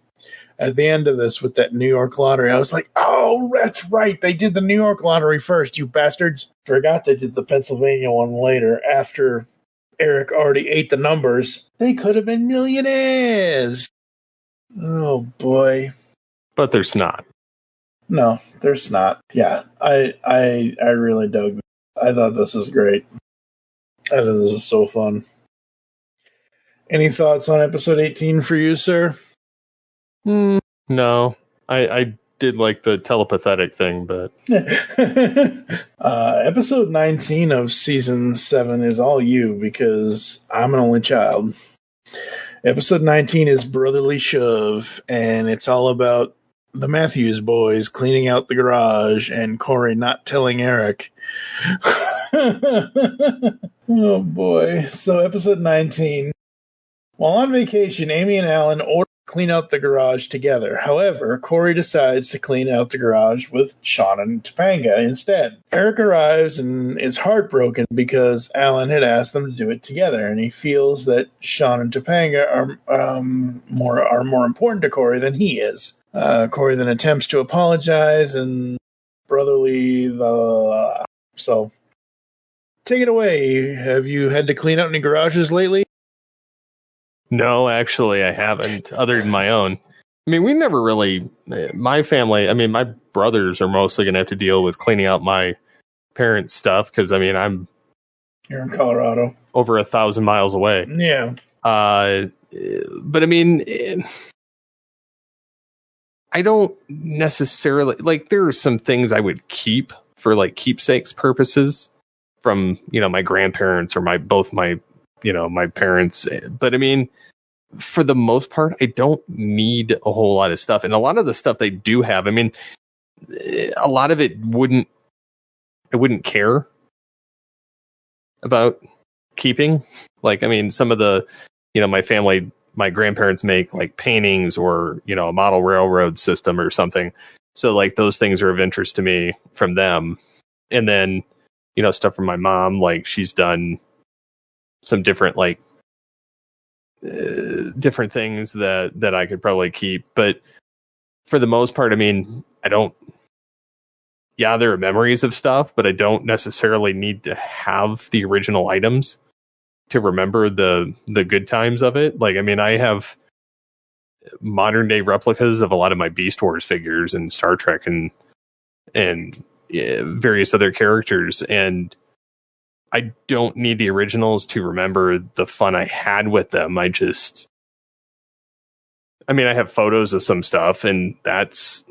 S1: At the end of this with that New York lottery, I was like, oh, that's right. They did the New York lottery first, you bastards. Forgot they did the Pennsylvania one later after Eric already ate the numbers. They could have been millionaires. Oh, boy.
S2: But there's not.
S1: No, there's not. Yeah, I really dug this. I thought this was great. I thought this was so fun. Any thoughts on episode 18 for you, sir?
S2: No. I did like the telepathetic thing, but...
S1: Episode 19 of season 7 is all you, because I'm an only child. Episode 19 is Brotherly Shove, and it's all about the Matthews boys cleaning out the garage and Cory not telling Eric. Oh boy. So episode 19. While on vacation, Amy and Alan order to clean out the garage together. However, Cory decides to clean out the garage with Shawn and Topanga instead. Eric arrives and is heartbroken because Alan had asked them to do it together, and he feels that Shawn and Topanga are more important to Cory than he is. Cory then attempts to apologize,
S22: brotherly. So, take it away. Have you had to clean out any garages lately?
S2: No, actually, I haven't, other than my own. I mean, we never really, my family, I mean, my brothers are mostly going to have to deal with cleaning out my parents' stuff because, I mean,
S22: You're in Colorado.
S2: Over 1,000 miles away.
S22: Yeah.
S2: But I mean, I don't necessarily, like, there are some things I would keep for, like, keepsakes purposes from, my grandparents or both my parents. But I mean, for the most part, I don't need a whole lot of stuff. And a lot of the stuff they do have, I mean, a lot of it I wouldn't care about keeping. Like, I mean, some of the, my grandparents make like paintings or, a model railroad system or something. So like those things are of interest to me from them. And then, stuff from my mom, like she's done some different, like, different things that I could probably keep. But for the most part, I mean, there are memories of stuff, but I don't necessarily need to have the original items to remember the good times of it. Like, I mean, I have modern day replicas of a lot of my Beast Wars figures and Star Trek and various other characters. And I don't need the originals to remember the fun I had with them. I have photos of some stuff, and that's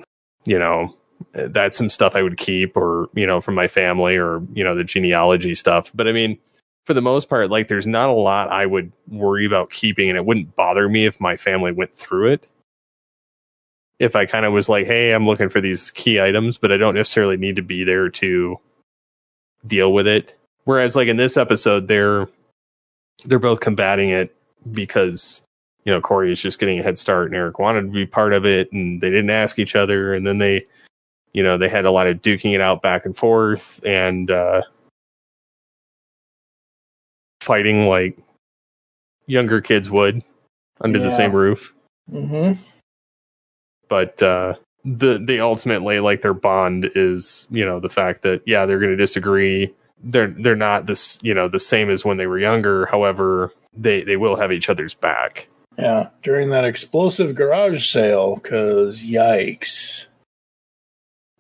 S2: some stuff I would keep, or, from my family, or, the genealogy stuff. But I mean, for the most part, like, there's not a lot I would worry about keeping, and it wouldn't bother me if my family went through it. If I kind of was like, hey, I'm looking for these key items, but I don't necessarily need to be there to deal with it. Whereas, like, in this episode, they're both combating it because, Cory is just getting a head start and Eric wanted to be part of it, and they didn't ask each other. And then they had a lot of duking it out back and forth and fighting like younger kids would under the same roof.
S22: Mm-hmm.
S2: But the ultimately, like, their bond is, the fact that, they're going to disagree. They're not this, the same as when they were younger. However, they will have each other's back.
S22: Yeah, during that explosive garage sale, because yikes.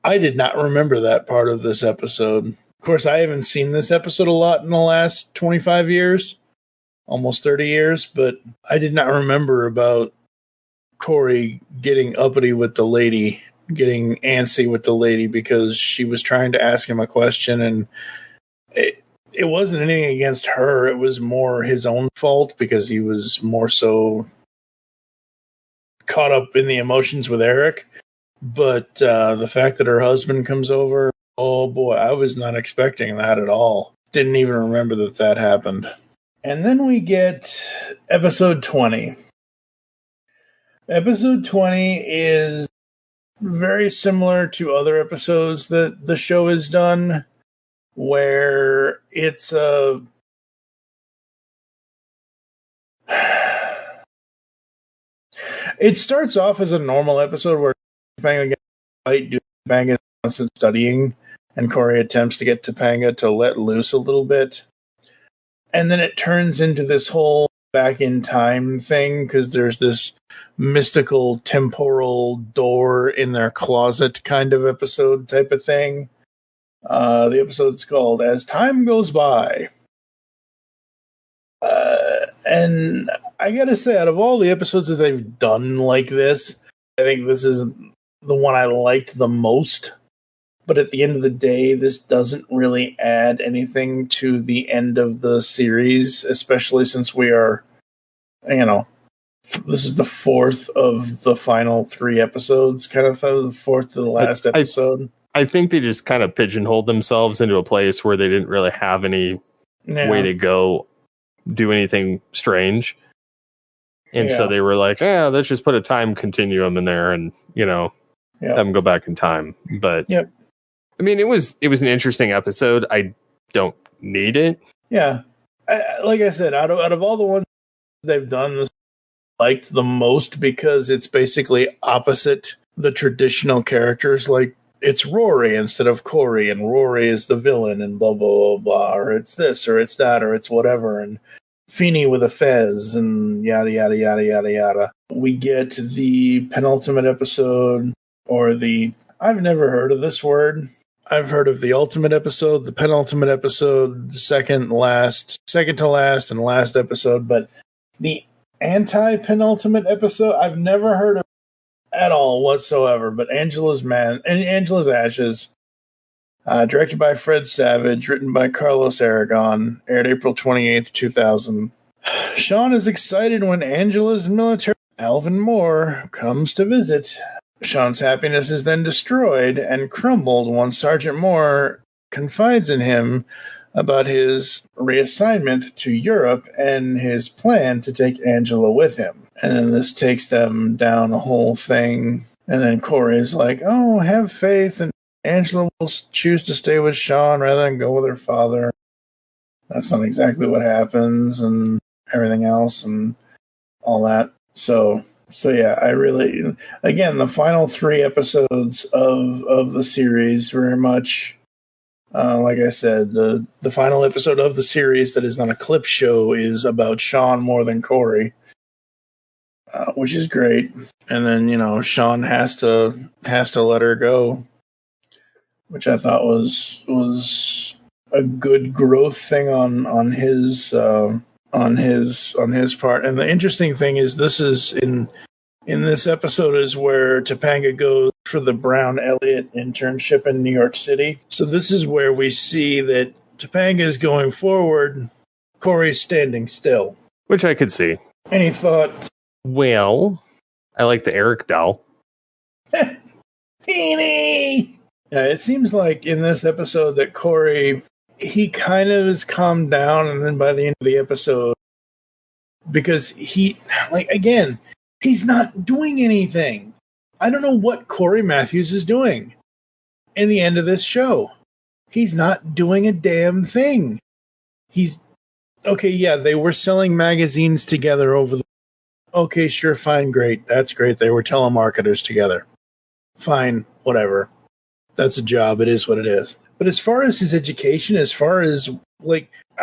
S22: I did not remember that part of this episode. Of course, I haven't seen this episode a lot in the last 25 years, almost 30 years, but I did not remember about Cory getting uppity with the lady, getting antsy with the lady because she was trying to ask him a question, and it wasn't anything against her. It was more his own fault because he was more so caught up in the emotions with Eric. But the fact that her husband comes over, oh boy, I was not expecting that at all. Didn't even remember that happened. And then we get episode 20. Episode 20 is very similar to other episodes that the show has done, where it's it starts off as a normal episode where Topanga gets a fight, Topanga is constant studying, and Cory attempts to get Topanga to let loose a little bit. And then it turns into this whole back in time thing, because there's this mystical temporal door in their closet kind of episode type of thing. The episode's called As Time Goes By. And I gotta say, out of all the episodes that they've done like this, I think this is the one I liked the most. But at the end of the day, this doesn't really add anything to the end of the series, especially since we are, this is the fourth of the final 3 episodes, kind of the fourth to the last episode.
S2: I think they just kind of pigeonholed themselves into a place where they didn't really have any way to go do anything strange. And so they were like, let's just put a time continuum in there and, have them go back in time. But I mean, it was an interesting episode. I don't need it.
S22: Yeah. Like I said, out of all the ones they've done, this I liked the most because it's basically opposite the traditional characters like
S1: it's Rory instead of Cory, and Rory is the villain, and blah, blah, blah, blah, or it's this, or it's that, or it's whatever, and Feeney with a fez, and yada, yada, yada, yada, yada. We get the penultimate episode, or I've never heard of this word. I've heard of the ultimate episode, the penultimate episode, second to last, and last episode, but the anti-penultimate episode, I've never heard of at all whatsoever. But Angela's Ashes, directed by Fred Savage, written by Carlos Aragon, aired April 28th, 2000. Shawn is excited when Angela's military, Alvin Moore, comes to visit. Shawn's happiness is then destroyed and crumbled once Sergeant Moore confides in him about his reassignment to Europe and his plan to take Angela with him. And then this takes them down a whole thing. And then Cory's like, oh, have faith. And Angela will choose to stay with Shawn rather than go with her father. That's not exactly what happens, and everything else and all that. So yeah, I really, again, the final 3 episodes of the series very much, like I said, the final episode of the series that is not a clip show is about Shawn more than Cory, which is great. And then, Shawn has to let her go, which I thought was a good growth thing on his part. And the interesting thing is, this is in this episode is where Topanga goes for the Brown Elliott internship in New York City. So this is where we see that Topanga is going forward, Cory's standing still.
S2: Which I could see.
S1: Any thoughts?
S2: Well, I like the Eric doll.
S1: Teeny! Yeah, it seems like in this episode that Cory, he kind of is calmed down, and then by the end of the episode, because he's not doing anything. I don't know what Cory Matthews is doing in the end of this show. He's not doing a damn thing. They were selling magazines together okay, sure, fine, great. That's great. They were telemarketers together. Fine, whatever. That's a job. It is what it is. But as far as his education, I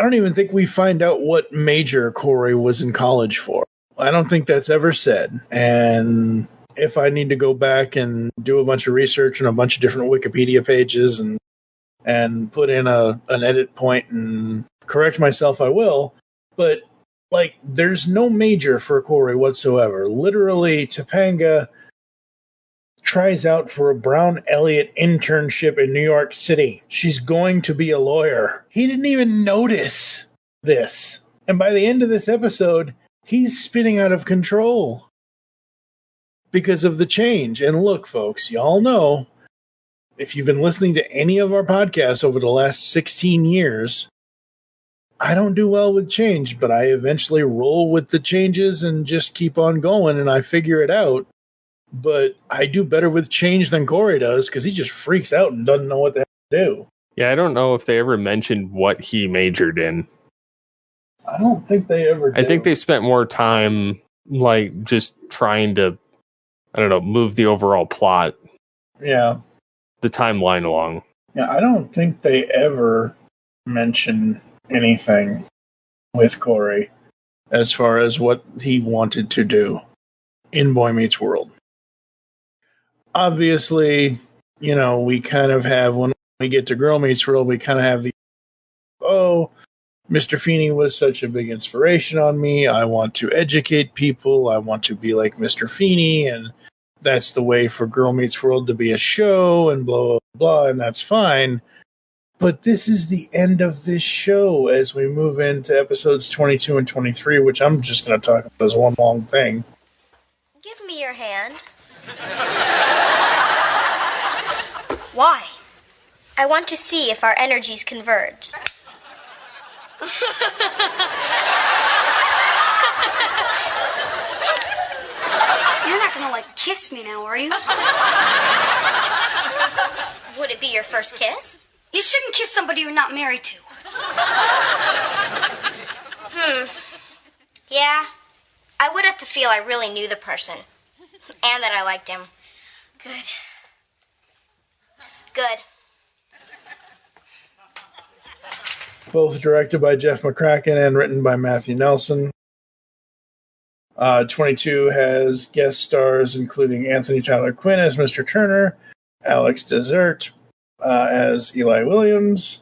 S1: don't even think we find out what major Cory was in college for. I don't think that's ever said. And if I need to go back and do a bunch of research on a bunch of different Wikipedia pages and put in an edit point and correct myself, I will. But, there's no major for Cory whatsoever. Literally, Topanga tries out for a Brown Elliott internship in New York City. She's going to be a lawyer. He didn't even notice this. And by the end of this episode, he's spinning out of control because of the change. And look, folks, y'all know, if you've been listening to any of our podcasts over the last 16 years, I don't do well with change, but I eventually roll with the changes and just keep on going, and I figure it out. But I do better with change than Cory does, because he just freaks out and doesn't know what the hell to do.
S2: Yeah, I don't know if they ever mentioned what he majored in.
S1: I don't think they ever did.
S2: I think they spent more time, just trying to, move the overall plot.
S1: Yeah.
S2: The timeline along.
S1: Yeah, I don't think they ever mention anything with Cory as far as what he wanted to do in Boy Meets World. Obviously, we kind of have, when we get to Girl Meets World, we kind of have Mr. Feeney was such a big inspiration on me. I want to educate people. I want to be like Mr. Feeney, and that's the way for Girl Meets World to be a show, and blah, blah, blah, and that's fine. But this is the end of this show as we move into episodes 22 and 23, which I'm just going to talk about as one long thing.
S3: Give me your hand. Why? I want to see if our energies converge.
S8: You're not gonna, kiss me now, are you?
S3: Would it be your first kiss?
S8: You shouldn't kiss somebody you're not married to.
S3: Yeah. I would have to feel I really knew the person. And that I liked him.
S8: Good.
S3: good.
S1: Both directed by Jeff McCracken and written by Matthew Nelson. 22 has guest stars including Anthony Tyler Quinn as Mr. Turner, Alex Desert as Eli Williams,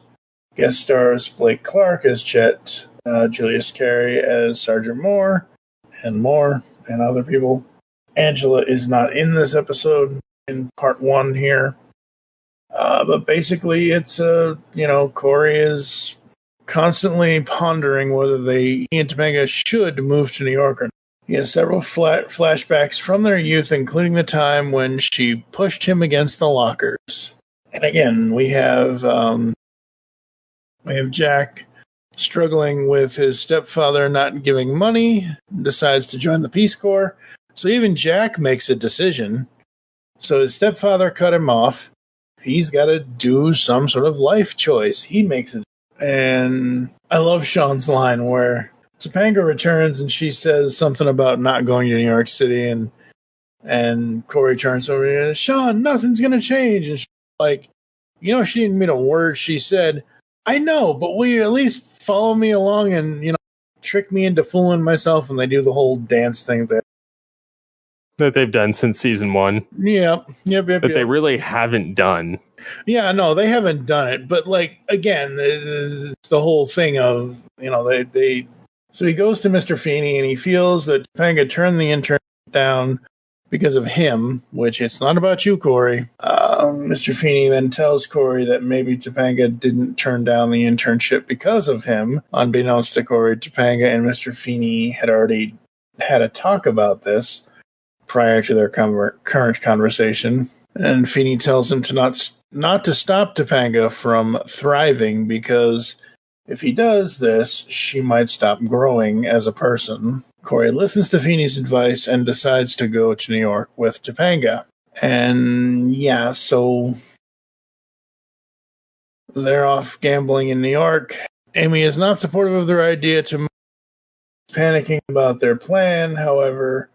S1: guest stars Blake Clark as Chet, Julius Carey as Sergeant Moore, and other people. Angela is not in this episode in part 1 here. But basically it's, Cory is constantly pondering whether he and Topanga should move to New York or not. He has several flashbacks from their youth, including the time when she pushed him against the lockers. And again, we have Jack struggling with his stepfather not giving money, decides to join the Peace Corps. So even Jack makes a decision. So his stepfather cut him off. He's got to do some sort of life choice. He makes it. And I love Shawn's line where Topanga returns and she says something about not going to New York City, and Cory turns over and says, Shawn, nothing's going to change. And she's like, she didn't mean a word she said. I know, but will you at least follow me along and, trick me into fooling myself? And they do the whole dance thing
S2: that they've done since season 1.
S1: Yep.
S2: But they really haven't done.
S1: Yeah, no, they haven't done it. But again, it's the whole thing of, they. So he goes to Mr. Feeney and he feels that Topanga turned the intern down because of him, which it's not about you, Cory. Mr. Feeney then tells Cory that maybe Topanga didn't turn down the internship because of him. Unbeknownst to Cory, Topanga and Mr. Feeney had already had a talk about this prior to their current conversation. And Feeney tells him to not to stop Topanga from thriving, because if he does this, she might stop growing as a person. Cory listens to Feeney's advice and decides to go to New York with Topanga. And yeah, so they're off gambling in New York. Amy is not supportive of their idea to move, panicking about their plan. However,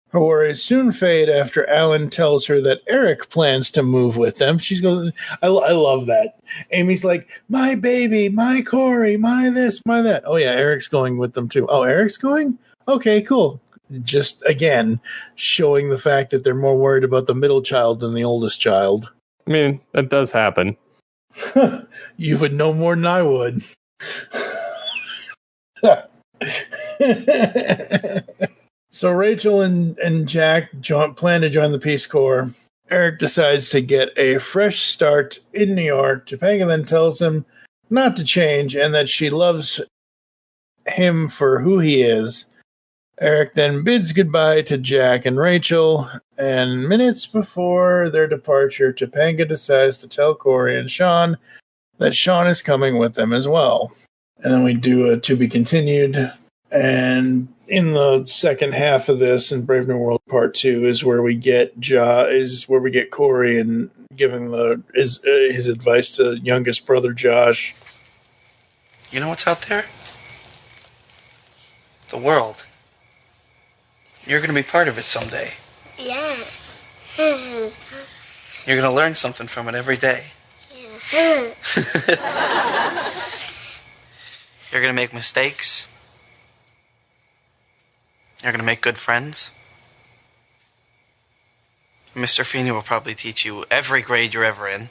S1: her worries soon fade after Alan tells her that Eric plans to move with them. She goes, I love that. Amy's like, my baby, my Cory, my this, my that. Oh yeah, Eric's going with them too. Oh, Eric's going? Okay, cool. Just, again, showing the fact that they're more worried about the middle child than the oldest child.
S2: I mean, that does happen.
S1: You would know more than I would. So Rachel and Jack plan to join the Peace Corps. Eric decides to get a fresh start in New York. Topanga then tells him not to change and that she loves him for who he is. Eric then bids goodbye to Jack and Rachel, and minutes before their departure, Topanga decides to tell Cory and Shawn that Shawn is coming with them as well. And then we do a to be continued. And in the second half of this, in Brave New World Part 2, is where we get Cory and giving his advice to youngest brother Josh.
S9: You know what's out there? The world. You're going to be part of it someday.
S8: Yeah.
S9: You're going to learn something from it every day.
S8: Yeah.
S9: You're going to make mistakes. You're going to make good friends. Mr. Feeney will probably teach you every grade you're ever in.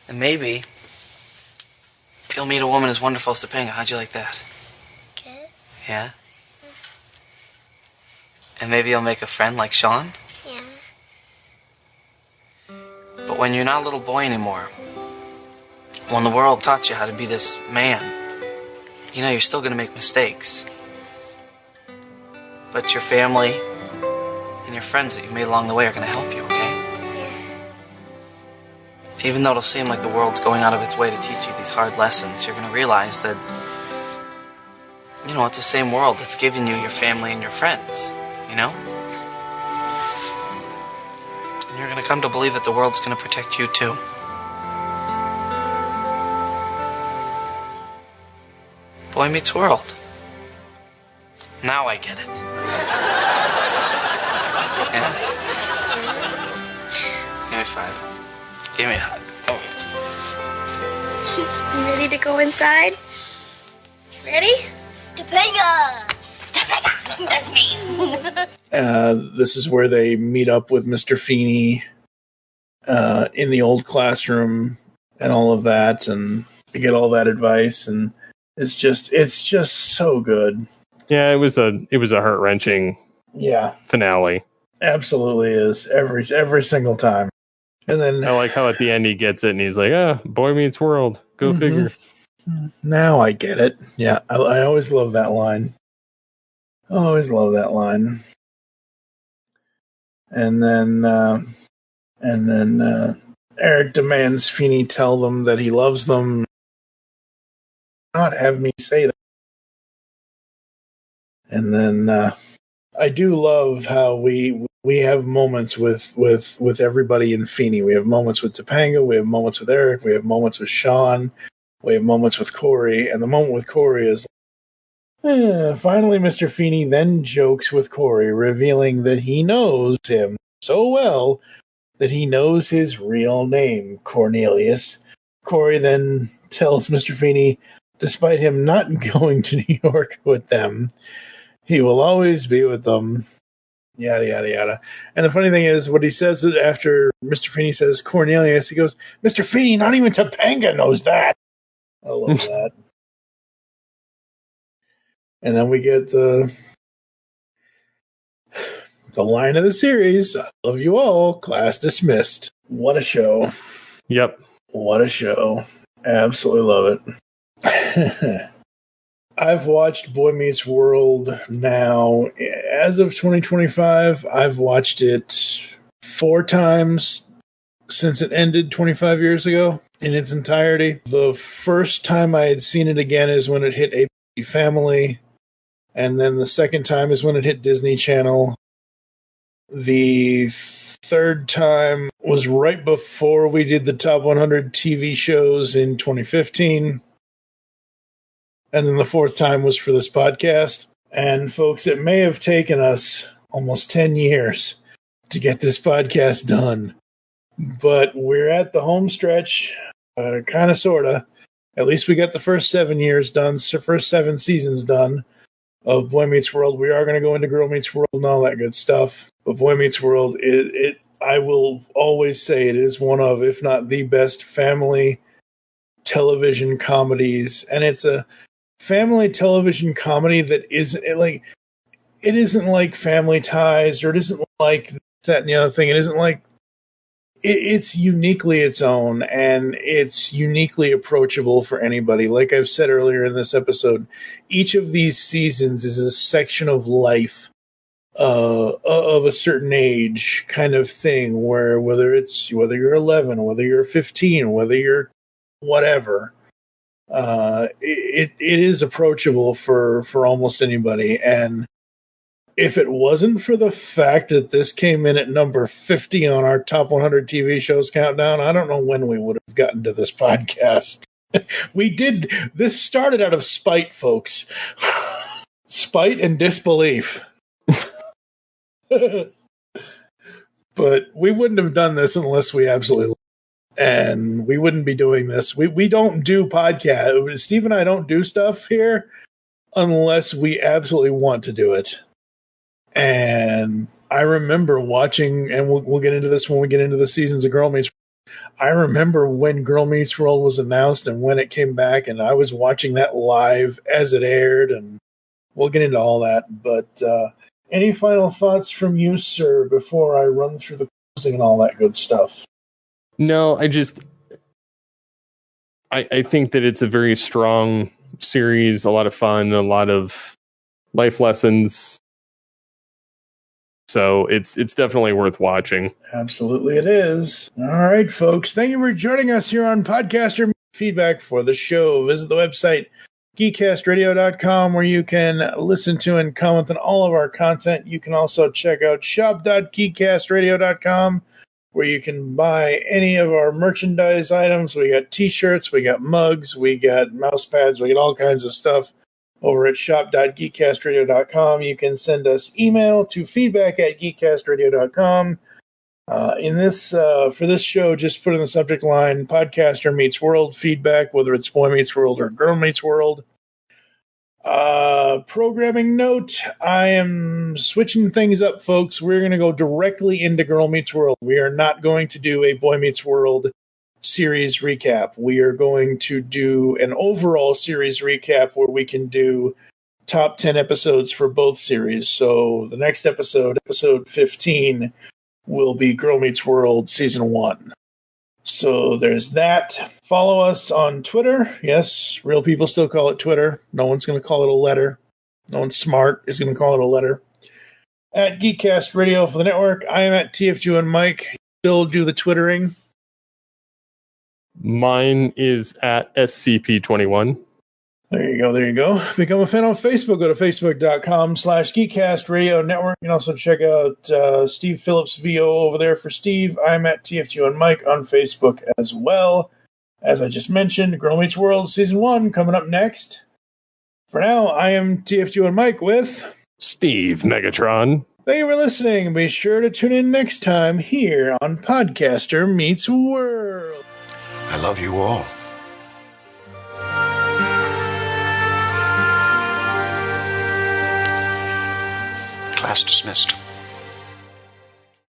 S9: And maybe you'll meet a woman as wonderful as Topanga. How'd you like that?
S8: Good.
S9: Yeah? And maybe you'll make a friend like Shawn?
S8: Yeah.
S9: But when you're not a little boy anymore, when the world taught you how to be this man, you're still going to make mistakes. But your family and your friends that you've made along the way are going to help you, okay? Even though it'll seem like the world's going out of its way to teach you these hard lessons, you're going to realize that, it's the same world that's giving you your family and your friends, And you're going to come to believe that the world's going to protect you too. Boy meets world. Now I get it. Yeah. five. Give me a hug.
S8: You ready to go inside? Ready? Topanga! Topanga! That's me.
S1: This is where they meet up with Mr. Feeney in the old classroom and all of that, and they get all that advice, and it's just so good.
S2: Yeah, it was a heart-wrenching finale.
S1: Absolutely is every single time. And then
S2: I like how at the end he gets it and he's like, Boy Meets World. Go figure.
S1: Now I get it. Yeah, I always love that line. Always love that line. And then Eric demands Feeney tell them that he loves them. Not have me say that. And then I do love how we have moments with everybody in Feeney. We have moments with Topanga. We have moments with Eric. We have moments with Shawn. We have moments with Cory. And the moment with Cory is finally Mr. Feeney then jokes with Cory, revealing that he knows him so well that he knows his real name, Cornelius. Cory then tells Mr. Feeney, despite him not going to New York with them, he will always be with them. Yada, yada, yada. And the funny thing is, what he says after Mr. Feeney says Cornelius, he goes, Mr. Feeney, not even Topanga knows that. I love that. And then we get the line of the series, I love you all, class dismissed. What a show.
S2: Yep.
S1: What a show. Absolutely love it. I've watched Boy Meets World now. As of 2025, I've watched it 4 times since it ended 25 years ago in its entirety. The first time I had seen it again is when it hit ABC Family, and then the second time is when it hit Disney Channel. The third time was right before we did the top 100 TV shows in 2015. And then the fourth time was for this podcast. And folks, it may have taken us almost 10 years to get this podcast done. But we're at the home stretch, kind of, sort of. At least we got the first 7 years done, first 7 seasons done of Boy Meets World. We are going to go into Girl Meets World and all that good stuff. But Boy Meets World, I will always say it is one of, if not the best family television comedies. And it's a family television comedy that isn't like, it isn't like Family Ties, or it isn't like that and the other thing. It isn't like, it's uniquely its own, and it's uniquely approachable for anybody. Like I've said earlier in this episode, each of these seasons is a section of life of a certain age kind of thing, where whether you're 11, whether you're 15, whether you're whatever, it is approachable for almost anybody. And if it wasn't for the fact that this came in at number 50 on our top 100 TV shows countdown, I don't know when we would have gotten to this podcast. This started out of spite, folks. Spite and disbelief. But we wouldn't have done this unless we absolutely loved it. And we wouldn't be doing this. We don't do podcasts. Steve and I don't do stuff here unless we absolutely want to do it. And I remember watching, and we'll get into this when we get into the seasons of Girl Meets World. I remember when Girl Meets World was announced and when it came back, and I was watching that live as it aired, and we'll get into all that. But any final thoughts from you, sir, before I run through the closing and all that good stuff?
S2: No, I think that it's a very strong series, a lot of fun, a lot of life lessons. So it's definitely worth watching.
S1: Absolutely it is. All right, folks. Thank you for joining us here on Podcaster Feedback for the show. Visit the website, geekcastradio.com, where you can listen to and comment on all of our content. You can also check out shop.geekcastradio.com, where you can buy any of our merchandise items. We got t-shirts, we got mugs, we got mouse pads, we got all kinds of stuff over at shop.geekcastradio.com. You can send us email to feedback@geekcastradio.com. In this for this show, just put in the subject line "Podcaster Meets World" feedback, whether it's Boy Meets World or Girl Meets World. Programming note: I am switching things up, folks. We're going to go directly into Girl Meets World. We are not going to do a Boy Meets World series recap. We are going to do an overall series recap where we can do top 10 episodes for both series. So the next episode, episode 15, will be Girl Meets World Season 1. So there's that. Follow us on Twitter. Yes, real people still call it Twitter. No one's going to call it a letter. No one smart is going to call it a letter. At Geekcast Radio for the network, I am at TFG and Mike. Still do the Twittering.
S2: Mine is at SCP21.
S1: There you go. There you go. Become a fan on Facebook. Go to facebook.com/Geekcast Radio Network. You can also check out Steve Phillips VO over there for Steve. I'm at TFG and Mike on Facebook as well. As I just mentioned, Girl Meets World Season 1 coming up next. For now, I am TFG and Mike with
S2: Steve Megatron.
S1: Thank you for listening. Be sure to tune in next time here on Podcaster Meets World.
S20: I love you all. Class dismissed.